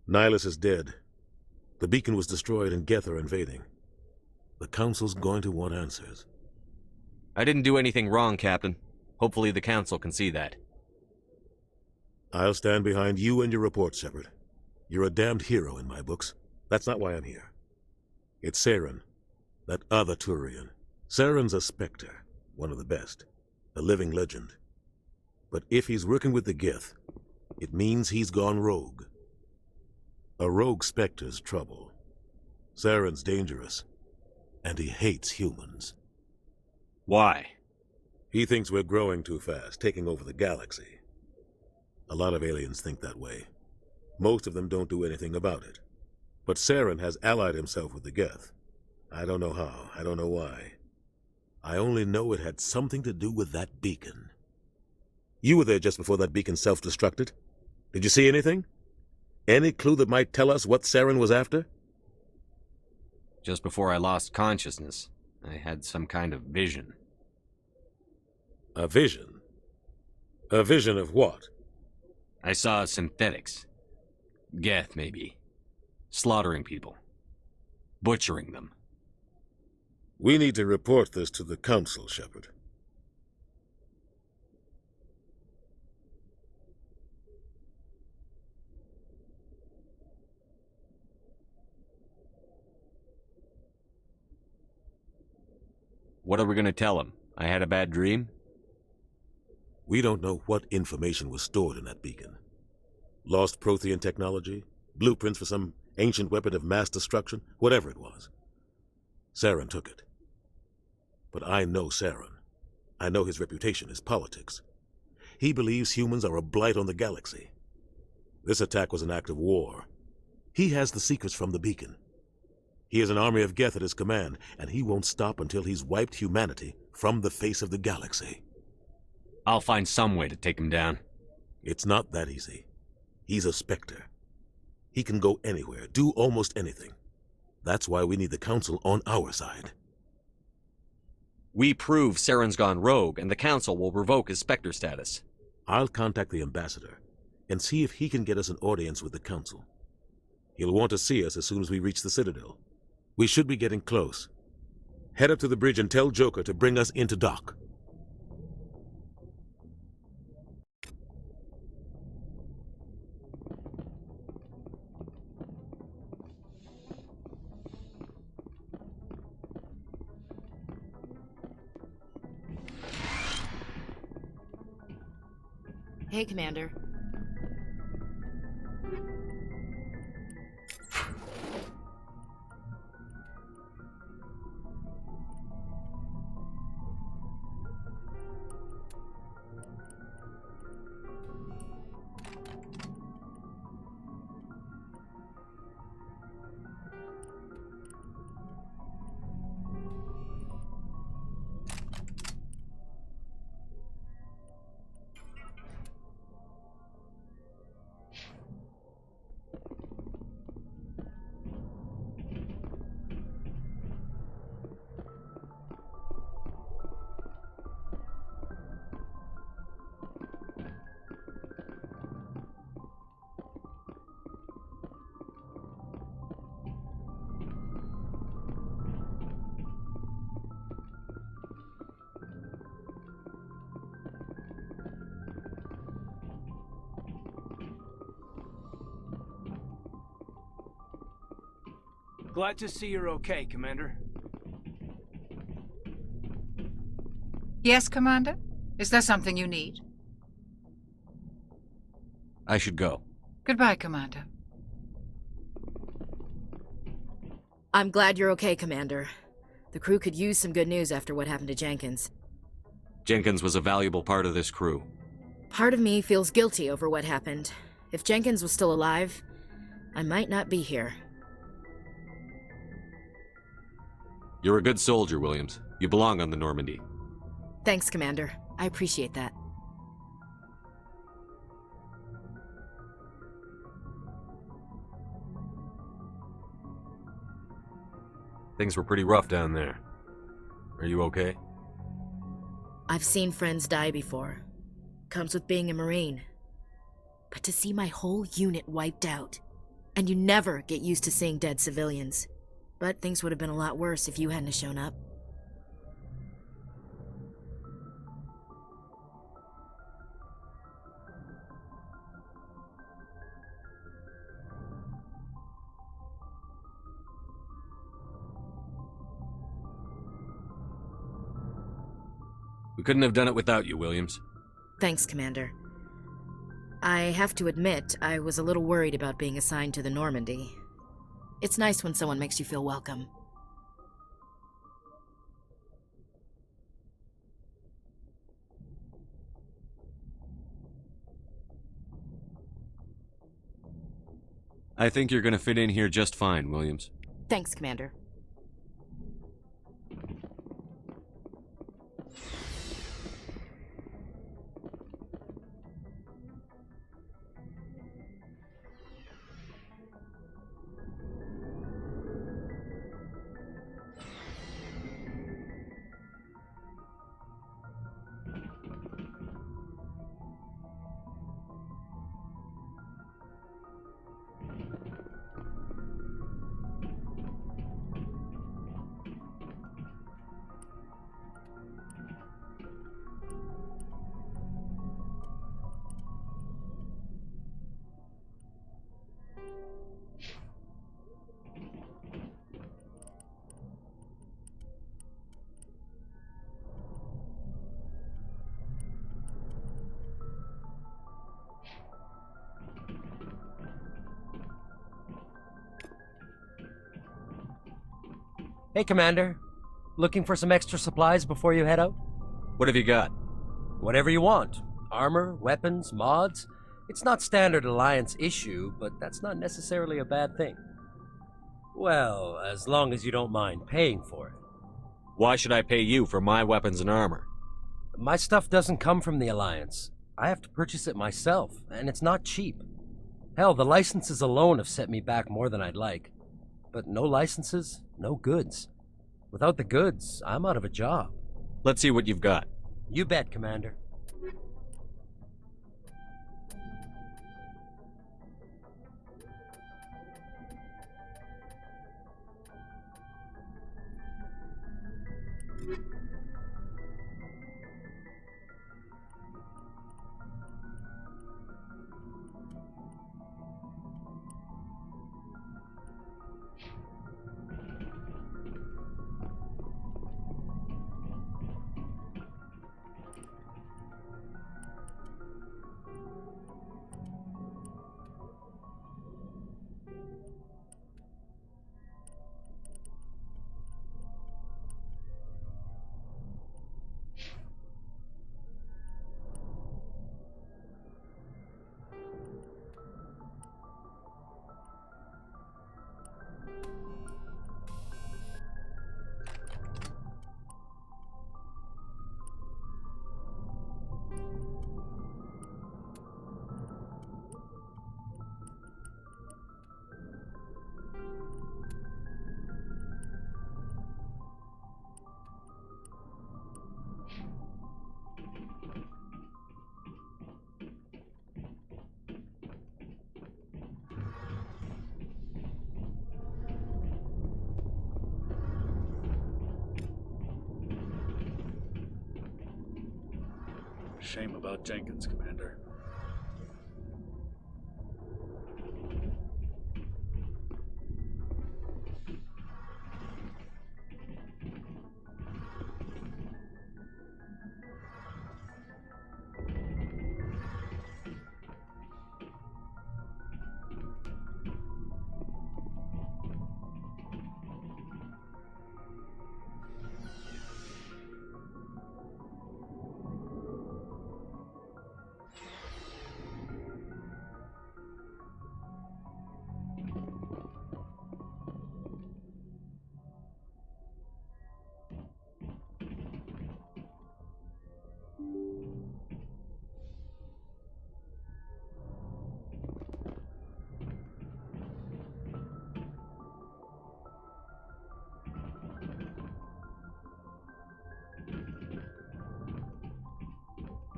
Nihilus is dead. The beacon was destroyed and Geth are invading. The Council's going to want answers. I didn't do anything wrong, Captain. Hopefully the Council can see that. I'll stand behind you and your report, Shepard. You're a damned hero in my books. That's not why I'm here. It's Saren, that other Turian. Saren's a Spectre, one of the best, a living legend. But if he's working with the Geth, it means he's gone rogue. A rogue Spectre's trouble. Saren's dangerous, and he hates humans. Why? He thinks we're growing too fast, taking over the galaxy. A lot of aliens think that way. Most of them don't do anything about it. But Saren has allied himself with the Geth. I don't know how, I don't know why. I only know it had something to do with that beacon. You were there just before that beacon self-destructed. Did you see anything? Any clue that might tell us what Saren was after? Just before I lost consciousness, I had some kind of vision. A vision? A vision of what? I saw synthetics. Geth, maybe. Slaughtering people. Butchering them. We need to report this to the Council, Shepard. What are we gonna tell him? I had a bad dream? We don't know what information was stored in that beacon. Lost Prothean technology? Blueprints for some ancient weapon of mass destruction? Whatever it was. Saren took it. But I know Saren. I know his reputation is politics. He believes humans are a blight on the galaxy. This attack was an act of war. He has the secrets from the beacon. He has an army of Geth at his command, and he won't stop until he's wiped humanity from the face of the galaxy. I'll find some way to take him down. It's not that easy. He's a Spectre. He can go anywhere, do almost anything. That's why we need the Council on our side. We prove Saren's gone rogue, and the Council will revoke his Spectre status. I'll contact the Ambassador and see if he can get us an audience with the Council. He'll want to see us as soon as we reach the Citadel. We should be getting close. Head up to the bridge and tell Joker to bring us into dock. Hey, Commander. Glad to see you're okay, Commander. Yes, Commander? Is there something you need? I should go. Goodbye, Commander. I'm glad you're okay, Commander. The crew could use some good news after what happened to Jenkins. Jenkins was a valuable part of this crew. Part of me feels guilty over what happened. If Jenkins was still alive, I might not be here. You're a good soldier, Williams. You belong on the Normandy. Thanks, Commander. I appreciate that. Things were pretty rough down there. Are you okay? I've seen friends die before. Comes with being a Marine. But to see my whole unit wiped out, and you never get used to seeing dead civilians. But things would have been a lot worse if you hadn't shown up. couldn't have done it without you, Williams. Thanks, Commander. I have to admit, I was a little worried about being assigned to the Normandy. It's nice when someone makes you feel welcome. I think you're gonna fit in here just fine, Williams. Thanks, Commander. Hey, Commander. Looking for some extra supplies before you head out? What have you got? Whatever you want. Armor, weapons, mods. It's not standard Alliance issue, but that's not necessarily a bad thing. Well, as long as you don't mind paying for it. Why should I pay you for my weapons and armor? My stuff doesn't come from the Alliance. I have to purchase it myself, and it's not cheap. Hell, the licenses alone have set me back more than I'd like. But no licenses, no goods. Without the goods, I'm out of a job. Let's see what you've got. You bet, Commander. Shame about Jenkins, Commander.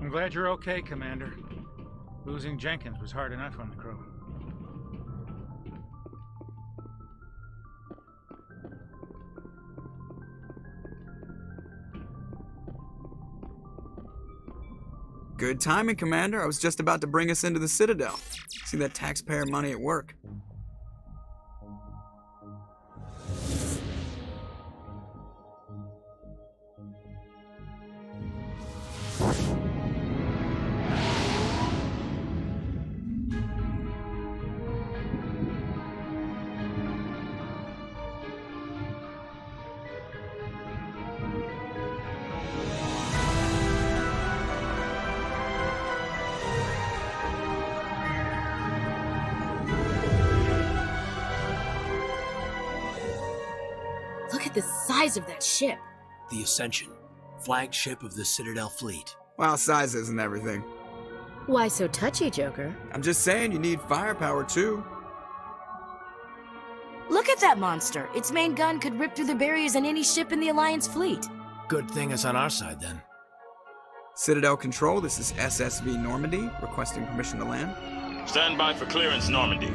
I'm glad you're okay, Commander. Losing Jenkins was hard enough on the crew. Good timing, Commander. I was just about to bring us into the Citadel. See that taxpayer money at work. Look at the size of that ship. The Ascension, flagship of the Citadel fleet. Well, size isn't everything. Why so touchy, Joker? I'm just saying you need firepower too. Look at that monster. Its main gun could rip through the barriers in any ship in the Alliance fleet. Good thing it's on our side, then. Citadel Control, this is SSV Normandy, requesting permission to land. Stand by for clearance, Normandy.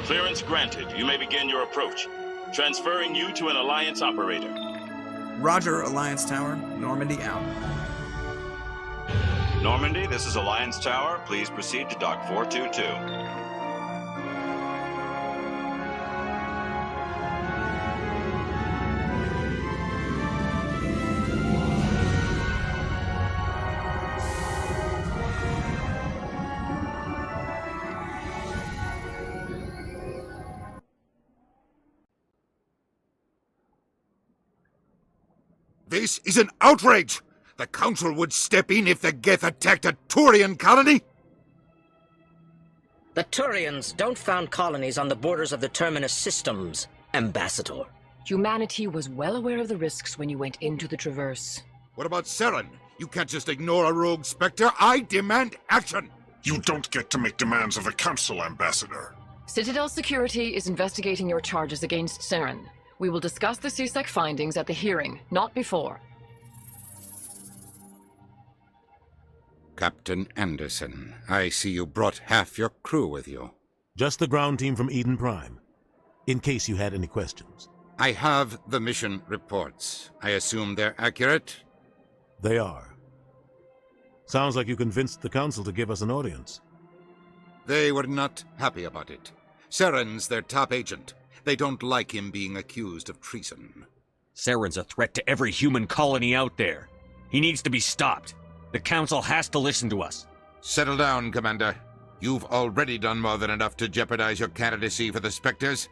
Clearance granted. You may begin your approach. Transferring you to an Alliance operator. Roger, Alliance Tower. Normandy out. Normandy, this is Alliance Tower. Please proceed to Dock 422. This is an outrage! The Council would step in if the Geth attacked a Turian colony? The Turians don't found colonies on the borders of the Terminus systems, Ambassador. Humanity was well aware of the risks when you went into the Traverse. What about Saren? You can't just ignore a rogue Spectre. I demand action! You don't get to make demands of the Council, Ambassador. Citadel Security is investigating your charges against Saren. We will discuss the CSEC findings at the hearing, not before. Captain Anderson, I see you brought half your crew with you. Just the ground team from Eden Prime, in case you had any questions. I have the mission reports. I assume they're accurate? They are. Sounds like you convinced the Council to give us an audience. They were not happy about it. Saren's their top agent. They don't like him being accused of treason. Saren's a threat to every human colony out there. He needs to be stopped. The Council has to listen to us. Settle down, Commander. You've already done more than enough to jeopardize your candidacy for the Spectres.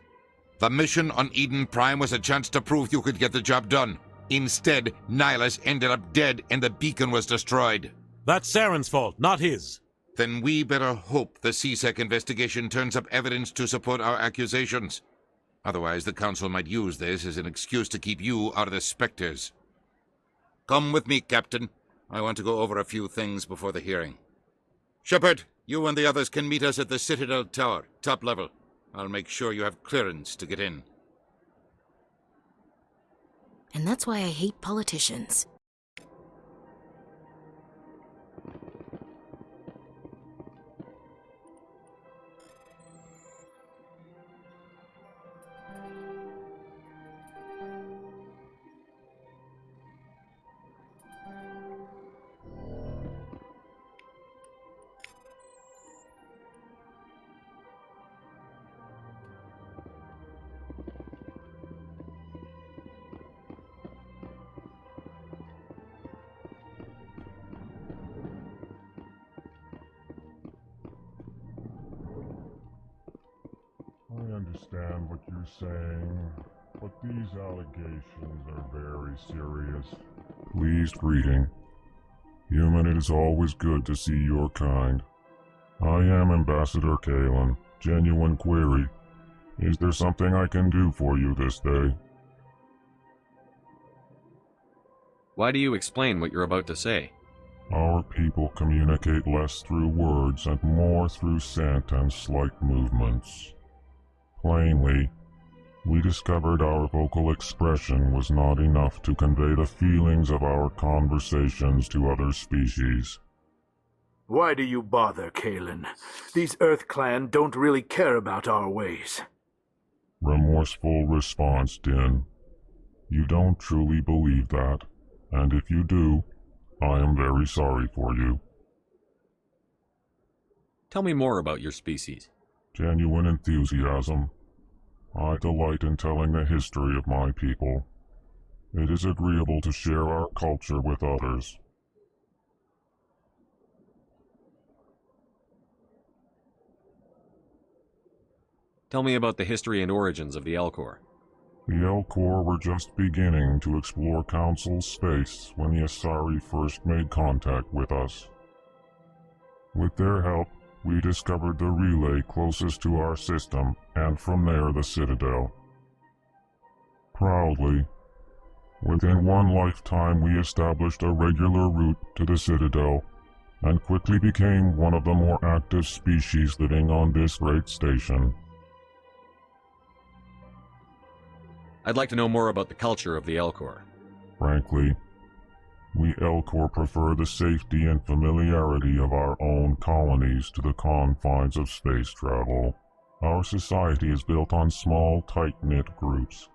The mission on Eden Prime was a chance to prove you could get the job done. Instead, Nihilus ended up dead and the beacon was destroyed. That's Saren's fault, not his. Then we better hope the CSEC investigation turns up evidence to support our accusations. Otherwise, the Council might use this as an excuse to keep you out of the Spectres. Come with me, Captain. I want to go over a few things before the hearing. Shepard, you and the others can meet us at the Citadel Tower, top level. I'll make sure you have clearance to get in. And that's why I hate politicians. I understand what you're saying, but these allegations are very serious. Pleased greeting. Human, it is always good to see your kind. I am Ambassador Kalen. Genuine query. Is there something I can do for you this day? Why do you explain what you're about to say? Our people communicate less through words and more through scent and slight movements. Plainly, we discovered our vocal expression was not enough to convey the feelings of our conversations to other species. Why do you bother, Kalen? These Earth Clan don't really care about our ways. Remorseful response, Din. You don't truly believe that, and if you do, I am very sorry for you. Tell me more about your species. Genuine enthusiasm. I delight in telling the history of my people. It is agreeable to share our culture with others. Tell me about the history and origins of the Elcor. The Elcor were just beginning to explore Council space when the Asari first made contact with us. With their help, we discovered the relay closest to our system, and from there the Citadel. Proudly. Within one lifetime, we established a regular route to the Citadel, and quickly became one of the more active species living on this great station. I'd like to know more about the culture of the Elcor. Frankly, we Elcor prefer the safety and familiarity of our own colonies to the confines of space travel. Our society is built on small, tight-knit groups.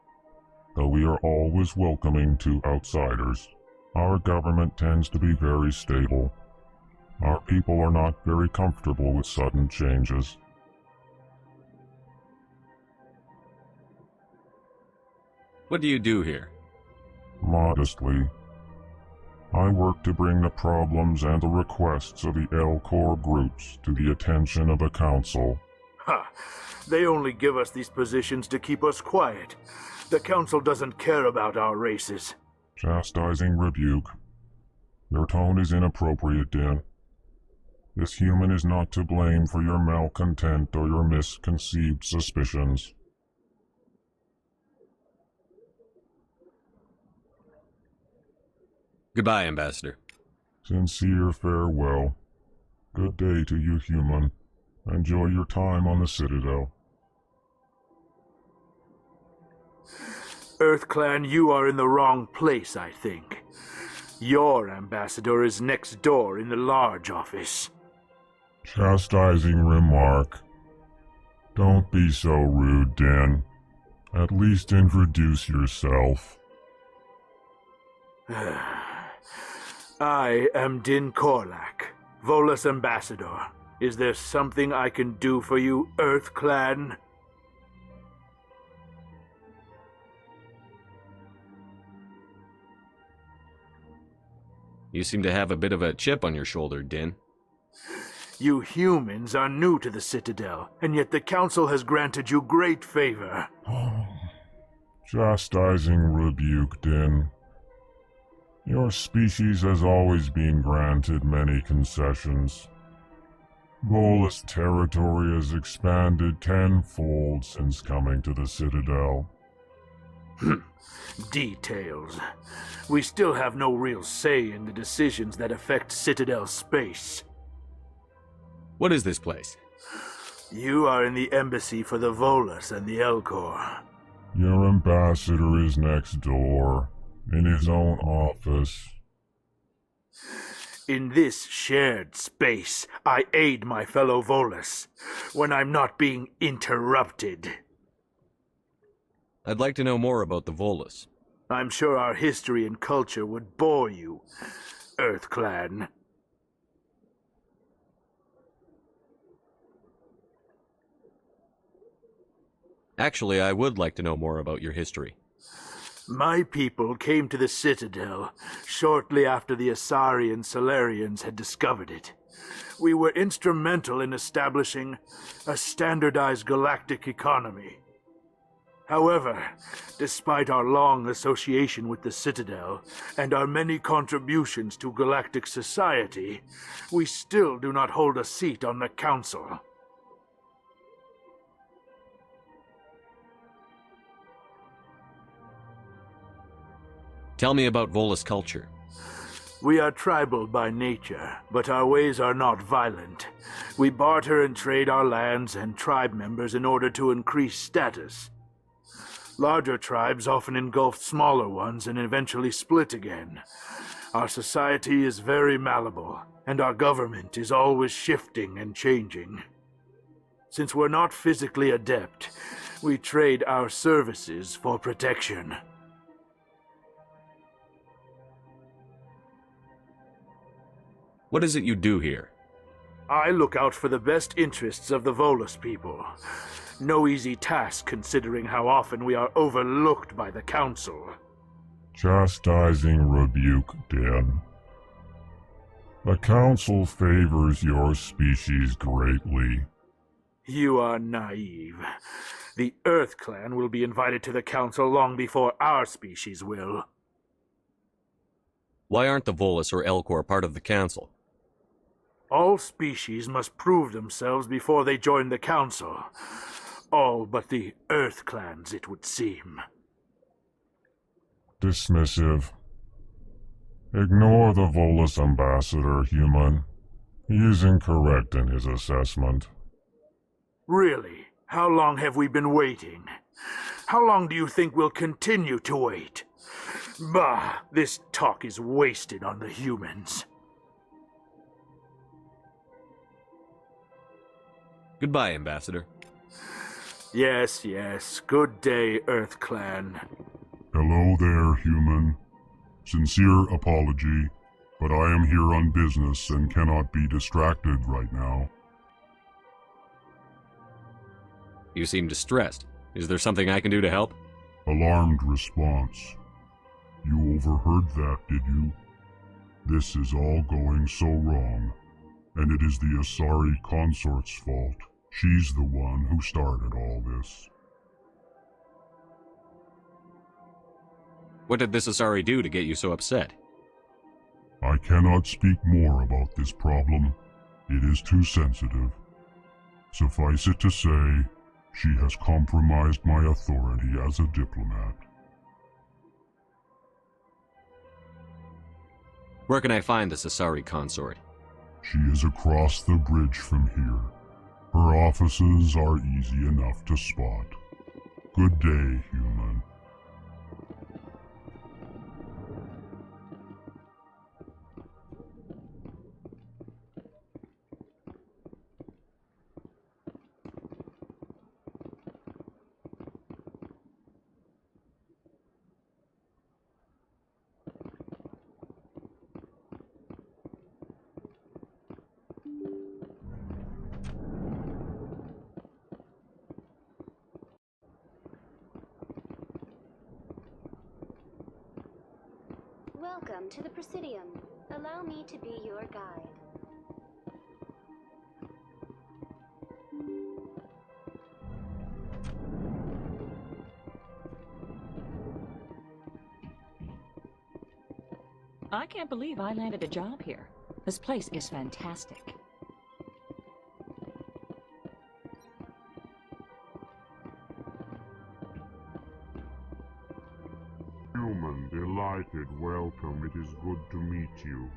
Though we are always welcoming to outsiders, our government tends to be very stable. Our people are not very comfortable with sudden changes. What do you do here? Modestly, I work to bring the problems and the requests of the Elcor groups to the attention of the Council. Ha! They only give us these positions to keep us quiet. The Council doesn't care about our races. Chastising rebuke. Your tone is inappropriate, Din. This human is not to blame for your malcontent or your misconceived suspicions. Goodbye, Ambassador. Sincere farewell. Good day to you, human. Enjoy your time on the Citadel. EarthClan, you are in the wrong place, I think. Your ambassador is next door in the large office. Chastising remark. Don't be so rude, Din. At least introduce yourself. I am Din Korlak, Volus ambassador. Is there something I can do for you, EarthClan? You seem to have a bit of a chip on your shoulder, Din. You humans are new to the Citadel, and yet the Council has granted you great favor. Chastising rebuke, Din. Your species has always been granted many concessions. Volus territory has expanded tenfold since coming to the Citadel. Details. We still have no real say in the decisions that affect Citadel space. What is this place? You are in the embassy for the Volus and the Elcor. Your ambassador is next door, in his own office. In this shared space, I aid my fellow Volus when I'm not being interrupted. I'd like to know more about the Volus. I'm sure our history and culture would bore you, EarthClan. Actually, I would like to know more about your history. My people came to the Citadel shortly after the Asari Solarians had discovered it. We were instrumental in establishing a standardized galactic economy. However, despite our long association with the Citadel and our many contributions to galactic society, we still do not hold a seat on the Council. Tell me about Volus culture. We are tribal by nature, but our ways are not violent. We barter and trade our lands and tribe members in order to increase status. Larger tribes often engulf smaller ones and eventually split again. Our society is very malleable, and our government is always shifting and changing. Since we're not physically adept, we trade our services for protection. What is it you do here? I look out for the best interests of the Volus people. No easy task considering how often we are overlooked by the Council. Chastising rebuke, Din. The Council favors your species greatly. You are naive. The EarthClan will be invited to the Council long before our species will. Why aren't the Volus or Elcor part of the Council? All species must prove themselves before they join the Council. All but the EarthClans, it would seem. Dismissive. Ignore the Volus ambassador, human. He is incorrect in his assessment. Really? How long have we been waiting? How long do you think we'll continue to wait? Bah, this talk is wasted on the humans. Goodbye, Ambassador. Yes, yes. Good day, Earth Clan. Hello there, human. Sincere apology, but I am here on business and cannot be distracted right now. You seem distressed. Is there something I can do to help? Alarmed response. You overheard that, did you? This is all going so wrong, and it is the Asari consort's fault. She's the one who started all this. What did this Asari do to get you so upset? I cannot speak more about this problem. It is too sensitive. Suffice it to say, she has compromised my authority as a diplomat. Where can I find this Asari consort? She is across the bridge from here. Her offices are easy enough to spot. Good day, human. Welcome to the Presidium. Allow me to be your guide. I can't believe I landed a job here. This place is fantastic. Human, delighted, welcome. It is good to meet you.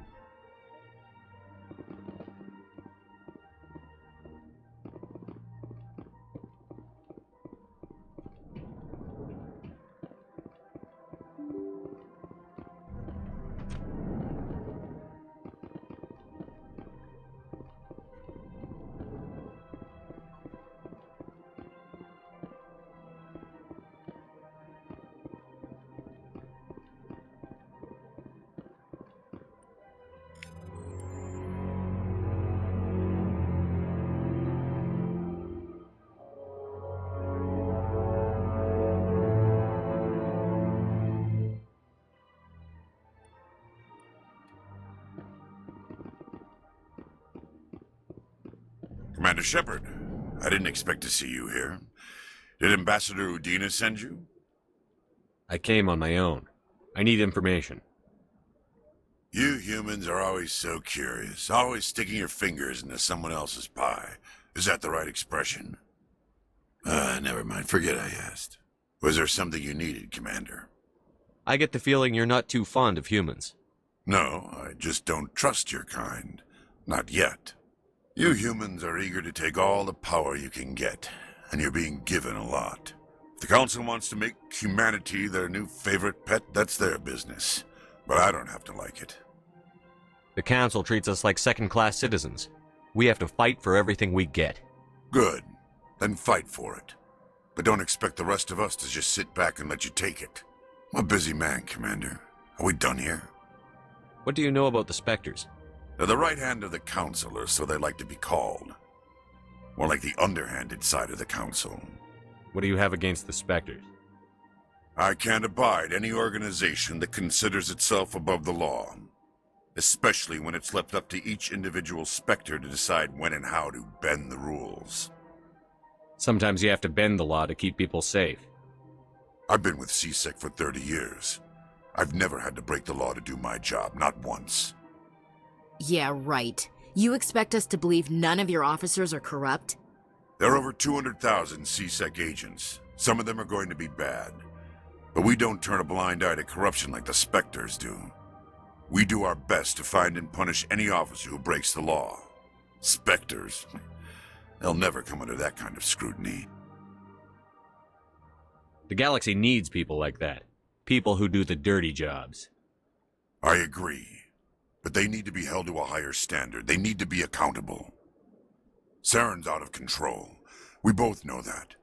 Commander Shepard, I didn't expect to see you here. Did Ambassador Udina send you? I came on my own. I need information. You humans are always so curious, always sticking your fingers into someone else's pie. Is that the right expression? Never mind. Forget I asked. Was there something you needed, Commander? I get the feeling you're not too fond of humans. No, I just don't trust your kind. Not yet. You humans are eager to take all the power you can get, and you're being given a lot. If the Council wants to make humanity their new favorite pet, that's their business. But I don't have to like it. The Council treats us like second-class citizens. We have to fight for everything we get. Good. Then fight for it. But don't expect the rest of us to just sit back and let you take it. I'm a busy man, Commander. Are we done here? What do you know about the Spectres? They're the right hand of the Council, or so they like to be called. More like the underhanded side of the Council. What do you have against the Spectres? I can't abide any organization that considers itself above the law. Especially when it's left up to each individual Spectre to decide when and how to bend the rules. Sometimes you have to bend the law to keep people safe. I've been with CSEC for 30 years. I've never had to break the law to do my job, not once. Yeah, right. You expect us to believe none of your officers are corrupt? There are over 200,000 CSEC agents. Some of them are going to be bad. But we don't turn a blind eye to corruption like the Spectres do. We do our best to find and punish any officer who breaks the law. Spectres, they'll never come under that kind of scrutiny. The galaxy needs people like that. People who do the dirty jobs. I agree. But they need to be held to a higher standard. They need to be accountable. Saren's out of control. We both know that.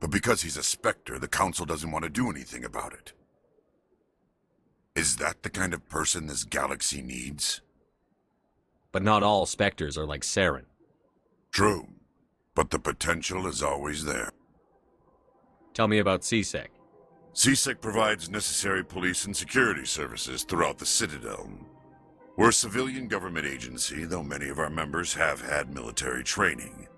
But because he's a Spectre, the Council doesn't want to do anything about it. Is that the kind of person this galaxy needs? But not all Spectres are like Saren. True. But the potential is always there. Tell me about CSEC. CSEC provides necessary police and security services throughout the Citadel. We're a civilian government agency, though many of our members have had military training.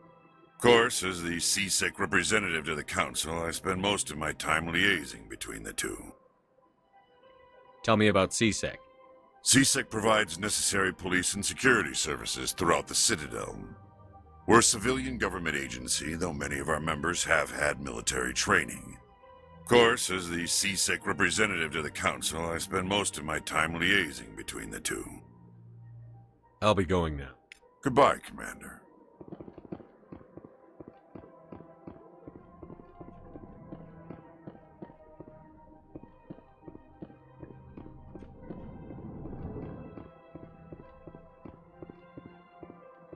Of course, as the CSEC representative to the Council, I spend most of my time liaising between the two. Tell me about CSEC. CSEC provides necessary police and security services throughout the Citadel. We're a civilian government agency, though many of our members have had military training. Of course, as the CSEC representative to the Council, I spend most of my time liaising between the two. I'll be going now. Goodbye, Commander.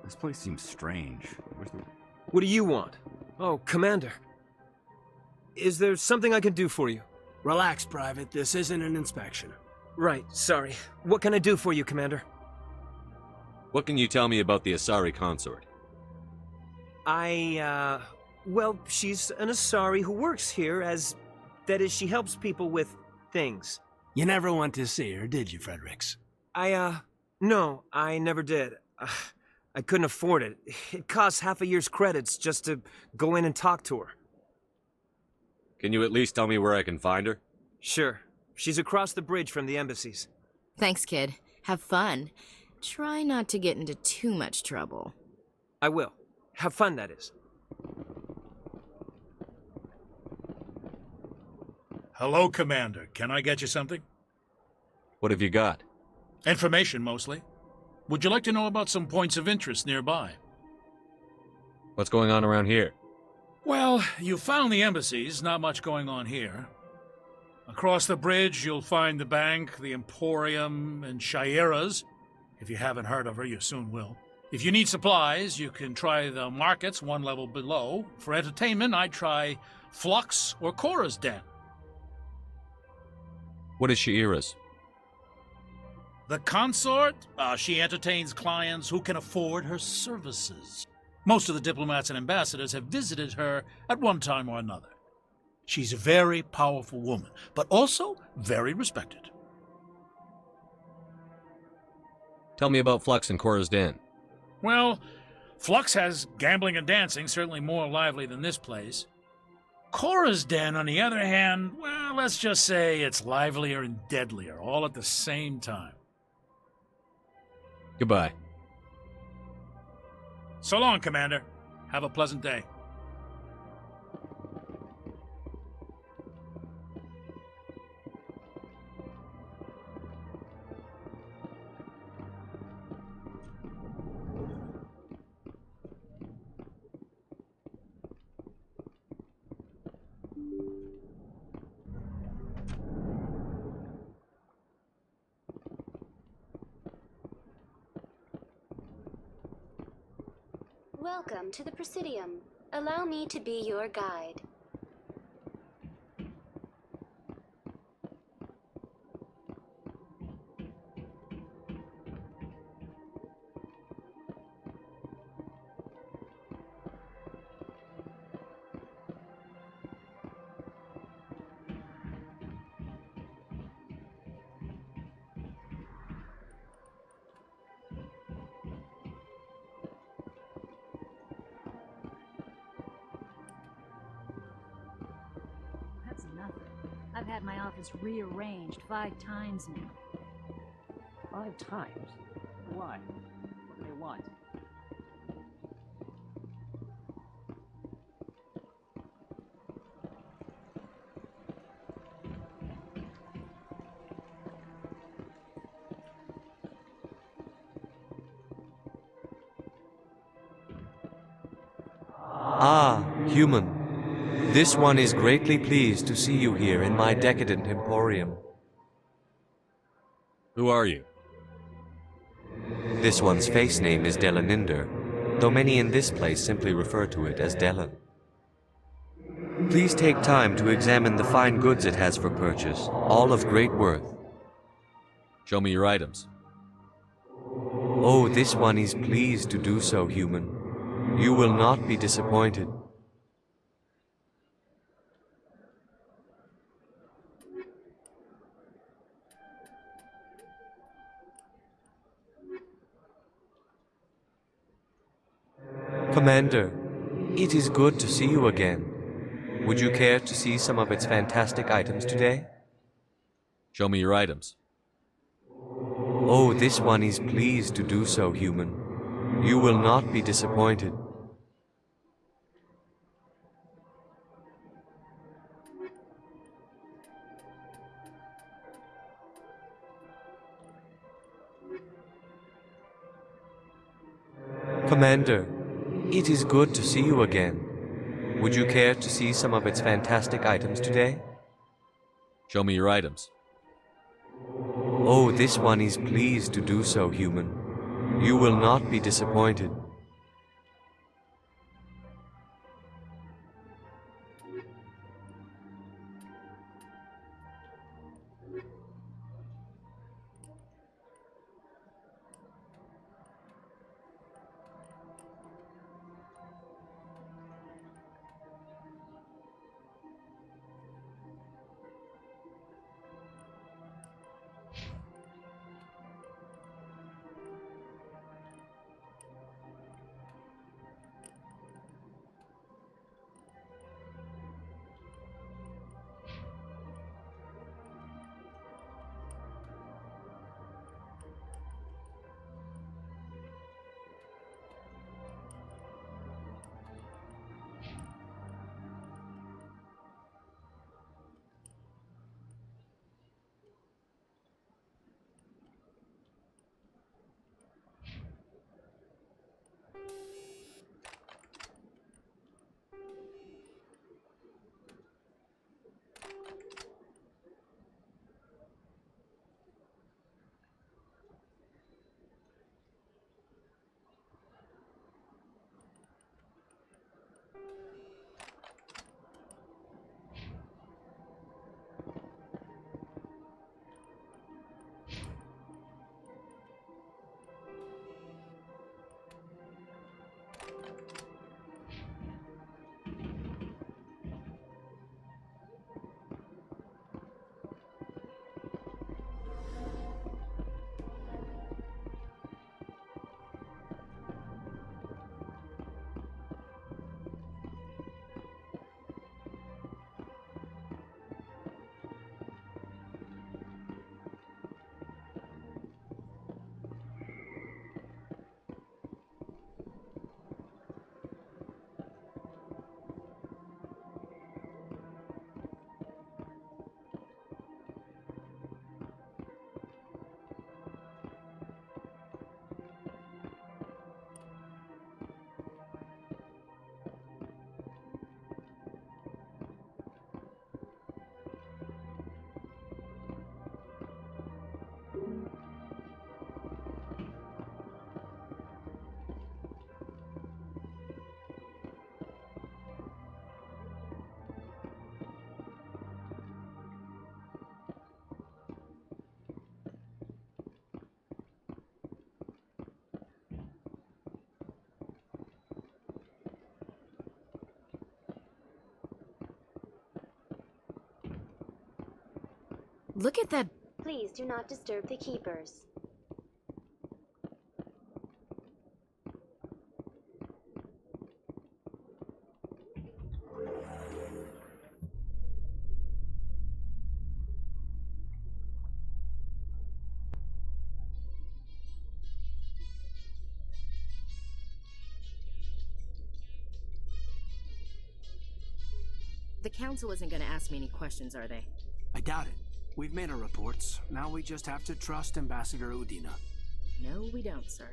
This place seems strange. What do you want? Oh, Commander. Is there something I can do for you? Relax, Private. This isn't an inspection. Right, sorry. What can I do for you, Commander? What can you tell me about the Asari consort? Well, she's an Asari who works here as... That is, she helps people with things. You never went to see her, did you, Fredericks? No, I never did. I couldn't afford it. It costs half a year's credits just to go in and talk to her. Can you at least tell me where I can find her? Sure. She's across the bridge from the embassies. Thanks, kid. Have fun. Try not to get into too much trouble. I will. Have fun, that is. Hello, Commander. Can I get you something? What have you got? Information, mostly. Would you like to know about some points of interest nearby? What's going on around here? Well, you found the embassies, not much going on here. Across the bridge, you'll find the bank, the Emporium, and Shaira's. If you haven't heard of her, you soon will. If you need supplies, you can try the markets one level below. For entertainment, I'd try Flux or Cora's Den. What is Shaira's? The consort? She entertains clients who can afford her services. Most of the diplomats and ambassadors have visited her at one time or another. She's a very powerful woman, but also very respected. Tell me about Flux and Cora's Den. Well, Flux has gambling and dancing, certainly more lively than this place. Cora's Den, on the other hand, well, let's just say it's livelier and deadlier, all at the same time. Goodbye. So long, Commander. Have a pleasant day. Welcome to the Presidium. Allow me to be your guide. I've had my office rearranged 5 times now. 5 times? Why? What do they want? Human, this one is greatly pleased to see you here in my decadent emporium. Who are you? This one's face name is Delaninder, though many in this place simply refer to it as Delan. Please take time to examine the fine goods it has for purchase, all of great worth. Show me your items. Oh, this one is pleased to do so, human. You will not be disappointed. Commander, it is good to see you again. Would you care to see some of its fantastic items today? Show me your items. Oh, this one is pleased to do so, human. You will not be disappointed. Commander, it is good to see you again. Would you care to see some of its fantastic items today? Show me your items. Oh, this one is pleased to do so, human. You will not be disappointed. Look at that. Please do not disturb the keepers. The council isn't going to ask me any questions, are they? I doubt it. We've made our reports. Now we just have to trust Ambassador Udina. No, we don't, sir.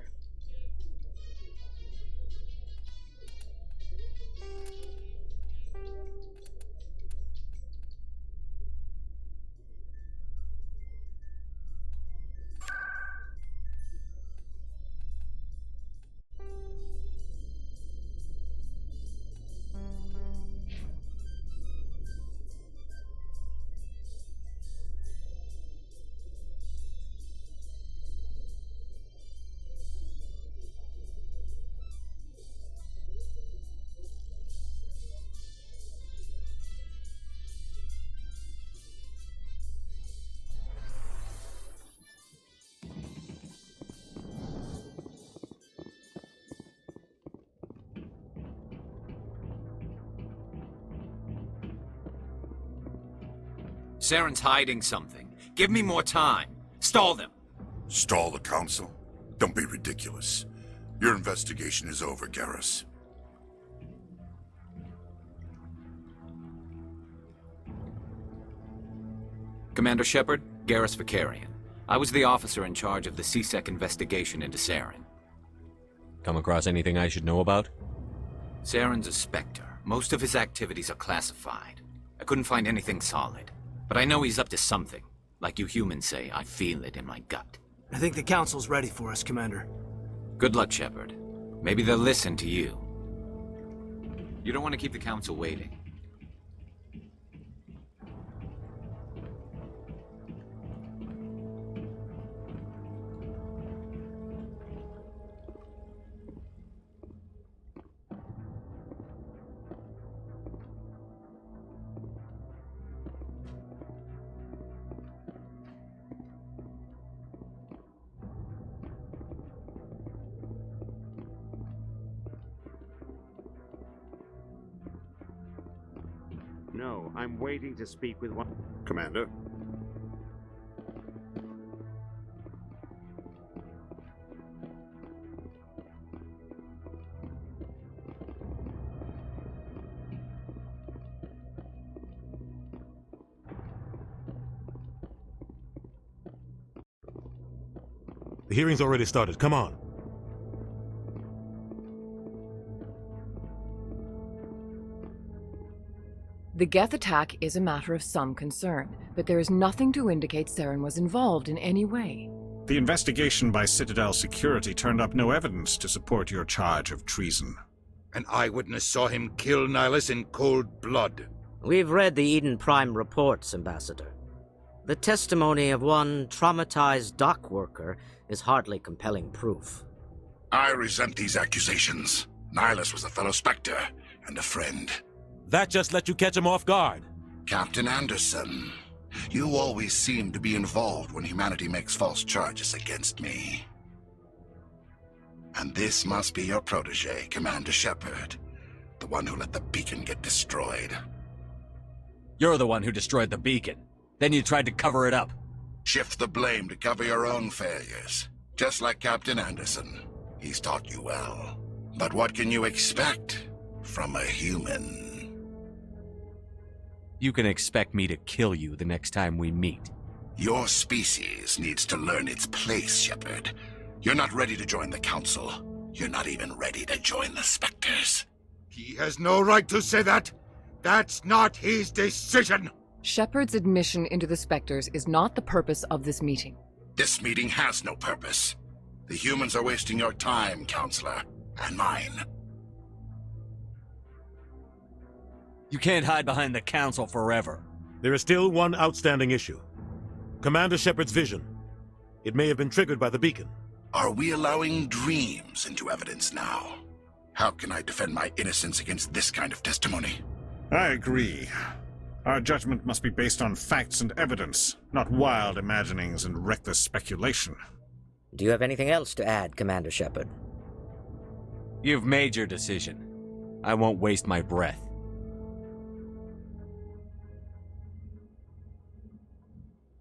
Saren's hiding something. Give me more time. Stall them. Stall the Council? Don't be ridiculous. Your investigation is over, Garrus. Commander Shepard, Garrus Vicarian. I was the officer in charge of the CSEC investigation into Saren. Come across anything I should know about? Saren's a Spectre. Most of his activities are classified. I couldn't find anything solid. But I know he's up to something. Like you humans say, I feel it in my gut. I think the Council's ready for us, Commander. Good luck, Shepard. Maybe they'll listen to you. You don't want to keep the Council waiting. No, I'm waiting to speak with one... Commander? The hearing's already started. Come on. The Geth attack is a matter of some concern, but there is nothing to indicate Saren was involved in any way. The investigation by Citadel Security turned up no evidence to support your charge of treason. An eyewitness saw him kill Nihilus in cold blood. We've read the Eden Prime reports, Ambassador. The testimony of one traumatized dock worker is hardly compelling proof. I resent these accusations. Nihilus was a fellow Spectre and a friend. That just let you catch him off guard. Captain Anderson, you always seem to be involved when humanity makes false charges against me. And this must be your protege, Commander Shepard, the one who let the beacon get destroyed. You're the one who destroyed the beacon. Then you tried to cover it up. Shift the blame to cover your own failures. Just like Captain Anderson. He's taught you well. But what can you expect from a human? You can expect me to kill you the next time we meet. Your species needs to learn its place, Shepard. You're not ready to join the Council. You're not even ready to join the Spectres. He has no right to say that. That's not his decision. Shepard's admission into the Spectres is not the purpose of this meeting. This meeting has no purpose. The humans are wasting your time, Counselor, and mine. You can't hide behind the Council forever. There is still one outstanding issue. Commander Shepard's vision. It may have been triggered by the beacon. Are we allowing dreams into evidence now? How can I defend my innocence against this kind of testimony? I agree. Our judgment must be based on facts and evidence, not wild imaginings and reckless speculation. Do you have anything else to add, Commander Shepard? You've made your decision. I won't waste my breath.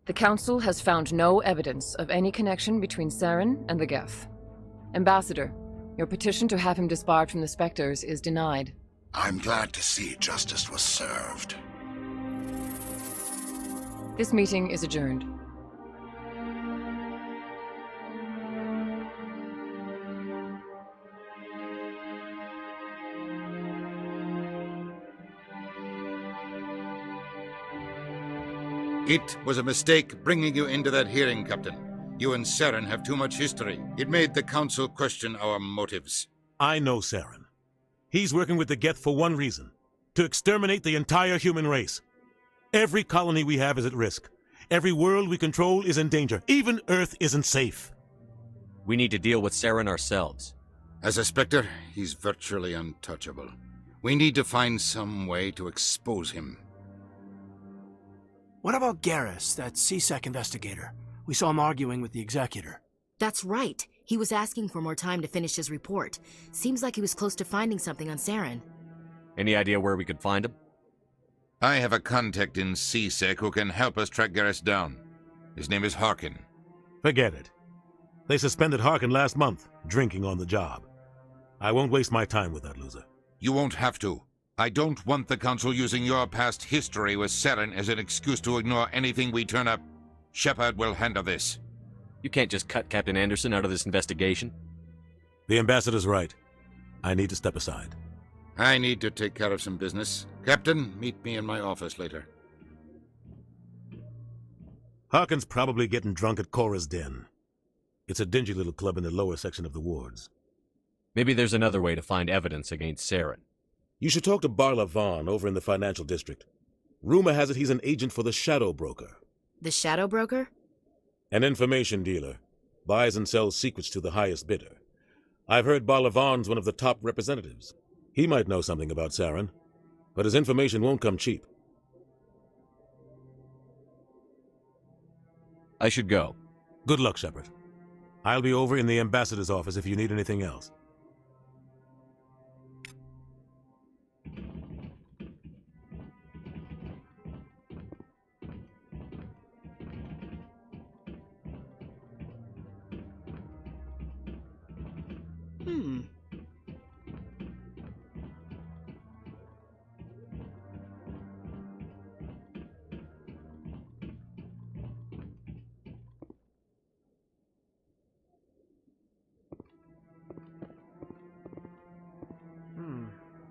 The Council has found no evidence of any connection between Saren and the Geth. Ambassador, your petition to have him disbarred from the Spectres is denied. I'm glad to see justice was served. This meeting is adjourned. It was a mistake bringing you into that hearing, Captain. You and Saren have too much history. It made the Council question our motives. I know Saren. He's working with the Geth for one reason. To exterminate the entire human race. Every colony we have is at risk. Every world we control is in danger. Even Earth isn't safe. We need to deal with Saren ourselves. As a Spectre, he's virtually untouchable. We need to find some way to expose him. What about Garrus, that CSEC investigator? We saw him arguing with the Executor. That's right. He was asking for more time to finish his report. Seems like he was close to finding something on Saren. Any idea where we could find him? I have a contact in CSEC who can help us track Garrus down. His name is Harkin. Forget it. They suspended Harkin last month, drinking on the job. I won't waste my time with that loser. You won't have to. I don't want the Council using your past history with Saren as an excuse to ignore anything we turn up. Shepard will handle this. You can't just cut Captain Anderson out of this investigation. The ambassador's right. I need to step aside. I need to take care of some business. Captain, meet me in my office later. Harkin's probably getting drunk at Cora's Den. It's a dingy little club in the lower section of the wards. Maybe there's another way to find evidence against Saren. You should talk to Barla Vaughn over in the financial district. Rumor has it he's an agent for the Shadow Broker. The Shadow Broker? An information dealer. Buys and sells secrets to the highest bidder. I've heard Barla Vaughn's one of the top representatives. He might know something about Saren, but his information won't come cheap. I should go. Good luck, Shepard. I'll be over in the ambassador's office if you need anything else.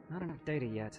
Not enough data yet.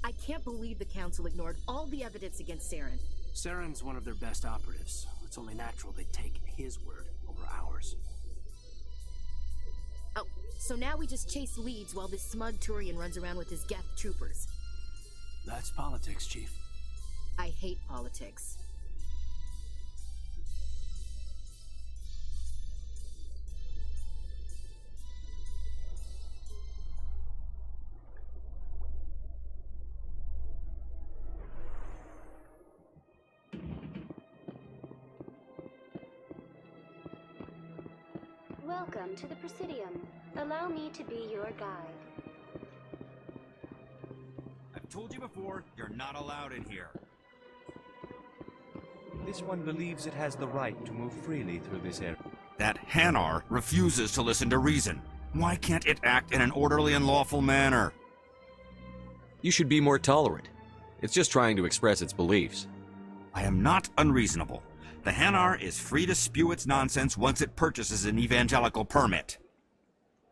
I can't believe the Council ignored all the evidence against Saren. Saren's one of their best operatives. It's only natural they'd take his word over ours. Oh, so now we just chase leads while this smug Turian runs around with his Geth troopers. That's politics, Chief. I hate politics. Welcome to the Presidium. Allow me to be your guide. I've told you before, you're not allowed in here. This one believes it has the right to move freely through this area. That Hanar refuses to listen to reason. Why can't it act in an orderly and lawful manner? You should be more tolerant. It's just trying to express its beliefs. I am not unreasonable. The Hanar is free to spew its nonsense once it purchases an evangelical permit.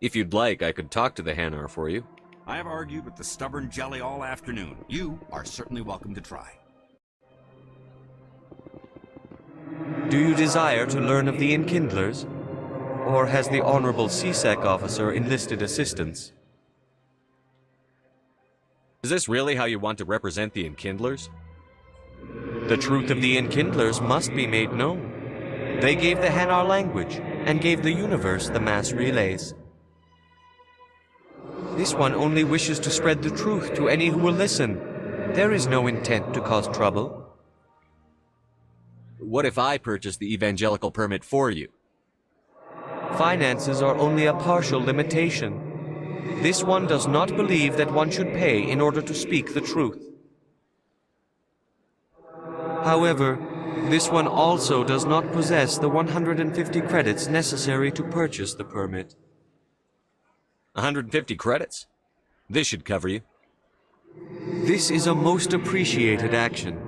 If you'd like, I could talk to the Hanar for you. I have argued with the stubborn jelly all afternoon. You are certainly welcome to try. Do you desire to learn of the Enkindlers? Or has the Honorable CSEC officer enlisted assistance? Is this really how you want to represent the Enkindlers? The truth of the Enkindlers must be made known. They gave the Hanar language, and gave the universe the mass relays. This one only wishes to spread the truth to any who will listen. There is no intent to cause trouble. What if I purchase the evangelical permit for you? Finances are only a partial limitation. This one does not believe that one should pay in order to speak the truth. However, this one also does not possess the 150 credits necessary to purchase the permit. 150 credits? This should cover you. This is a most appreciated action.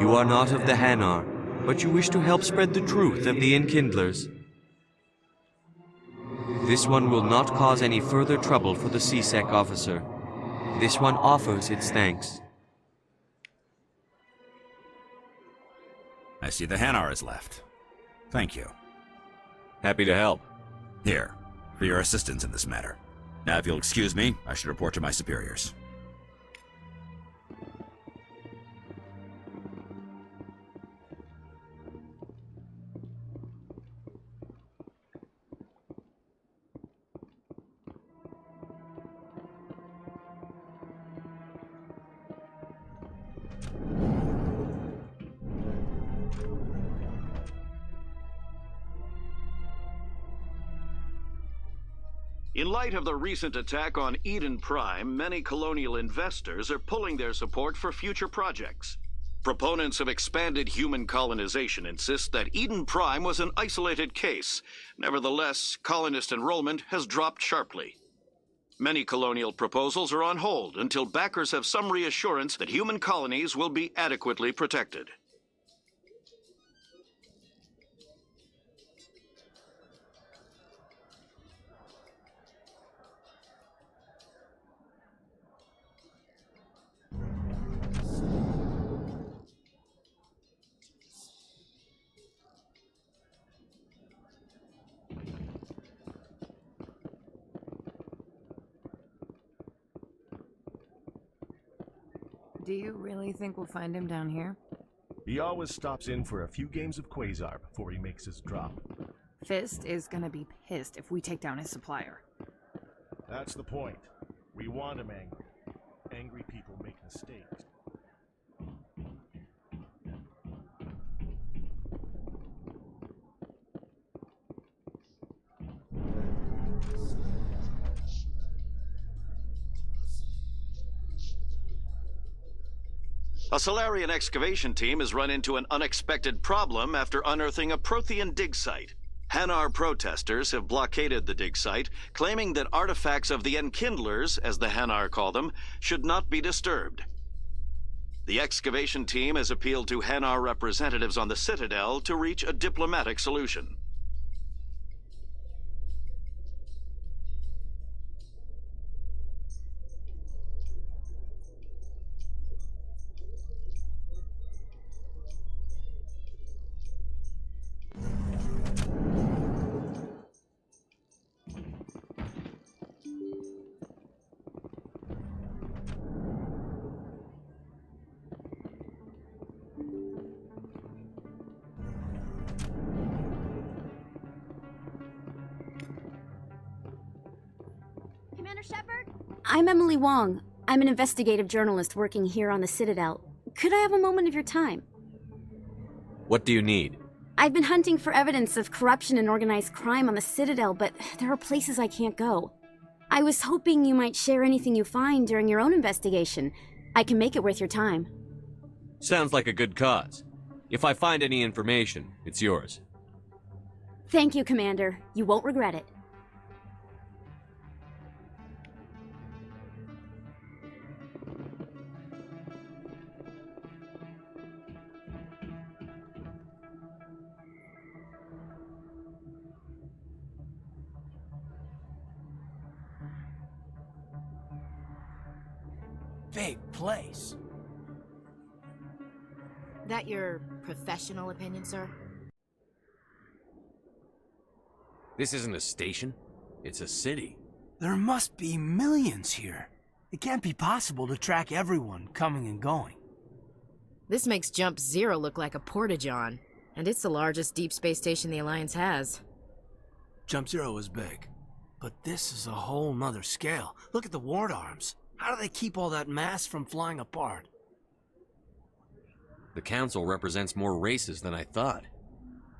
You are not of the Hanar, but you wish to help spread the truth of the Enkindlers. This one will not cause any further trouble for the CSEC officer. This one offers its thanks. I see the Hanar is left. Thank you. Happy to help. Here, for your assistance in this matter. Now, if you'll excuse me, I should report to my superiors. In light of the recent attack on Eden Prime, many colonial investors are pulling their support for future projects. Proponents of expanded human colonization insist that Eden Prime was an isolated case. Nevertheless, colonist enrollment has dropped sharply. Many colonial proposals are on hold until backers have some reassurance that human colonies will be adequately protected. Do you really think we'll find him down here? He always stops in for a few games of Quasar before he makes his drop. Fist is gonna be pissed if we take down his supplier. That's the point. We want him angry. Angry people make mistakes. A Solarian excavation team has run into an unexpected problem after unearthing a Prothean dig site. Hanar protesters have blockaded the dig site, claiming that artifacts of the Enkindlers, as the Hanar call them, should not be disturbed. The excavation team has appealed to Hanar representatives on the Citadel to reach a diplomatic solution. Commander Shepard? I'm Emily Wong. I'm an investigative journalist working here on the Citadel. Could I have a moment of your time? What do you need? I've been hunting for evidence of corruption and organized crime on the Citadel, but there are places I can't go. I was hoping you might share anything you find during your own investigation. I can make it worth your time. Sounds like a good cause. If I find any information, it's yours. Thank you, Commander. You won't regret it. Big place. That your professional opinion, sir? This isn't a station. It's a city. There must be millions here. It can't be possible to track everyone coming and going. This makes Jump Zero look like a porta-john, and it's the largest deep space station the Alliance has. Jump Zero is big, but this is a whole nother scale. Look at the ward arms. How do they keep all that mass from flying apart? The Council represents more races than I thought.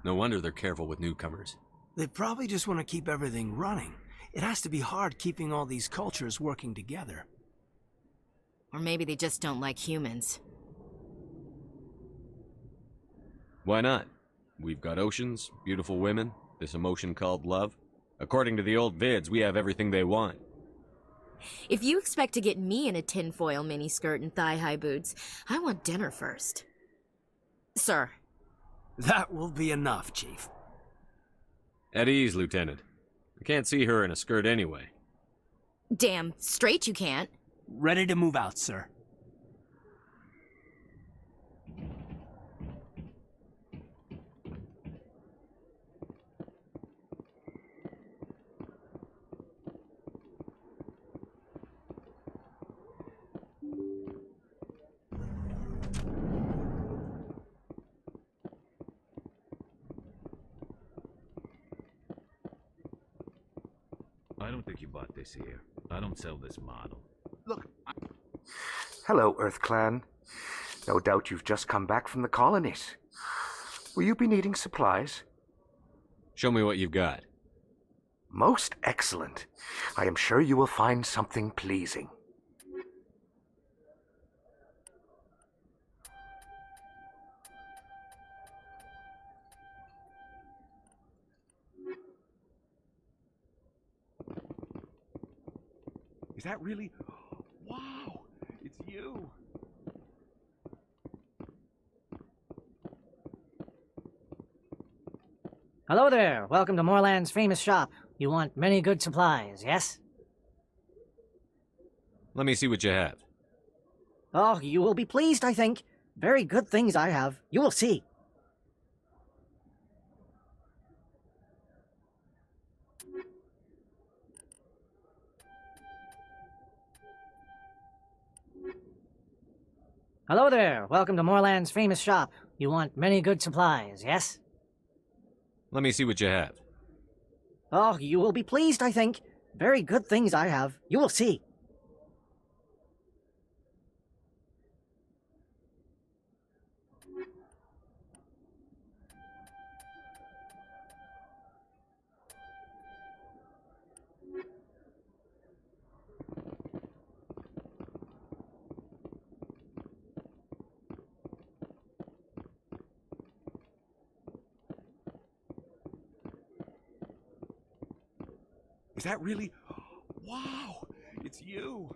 No wonder they're careful with newcomers. They probably just want to keep everything running. It has to be hard keeping all these cultures working together. Or maybe they just don't like humans. Why not? We've got oceans, beautiful women, this emotion called love. According to the old vids, we have everything they want. If you expect to get me in a tinfoil miniskirt and thigh-high boots, I want dinner first. Sir. That will be enough, Chief. At ease, Lieutenant. I can't see her in a skirt anyway. Damn straight you can't. Ready to move out, sir. I don't think you bought this here. I don't sell this model. Look, Hello, Earth Clan. No doubt you've just come back from the colonies. Will you be needing supplies? Show me what you've got. Most excellent. I am sure you will find something pleasing. Is that really? Wow! It's you! Hello there. Welcome to Moorland's famous shop. You want many good supplies, yes? Let me see what you have. Oh, you will be pleased, I think. Very good things I have. You will see. Hello there. Welcome to Moorland's famous shop. You want many good supplies, yes? Let me see what you have. Oh, you will be pleased, I think. Very good things I have. You will see. Is that really? Wow! It's you!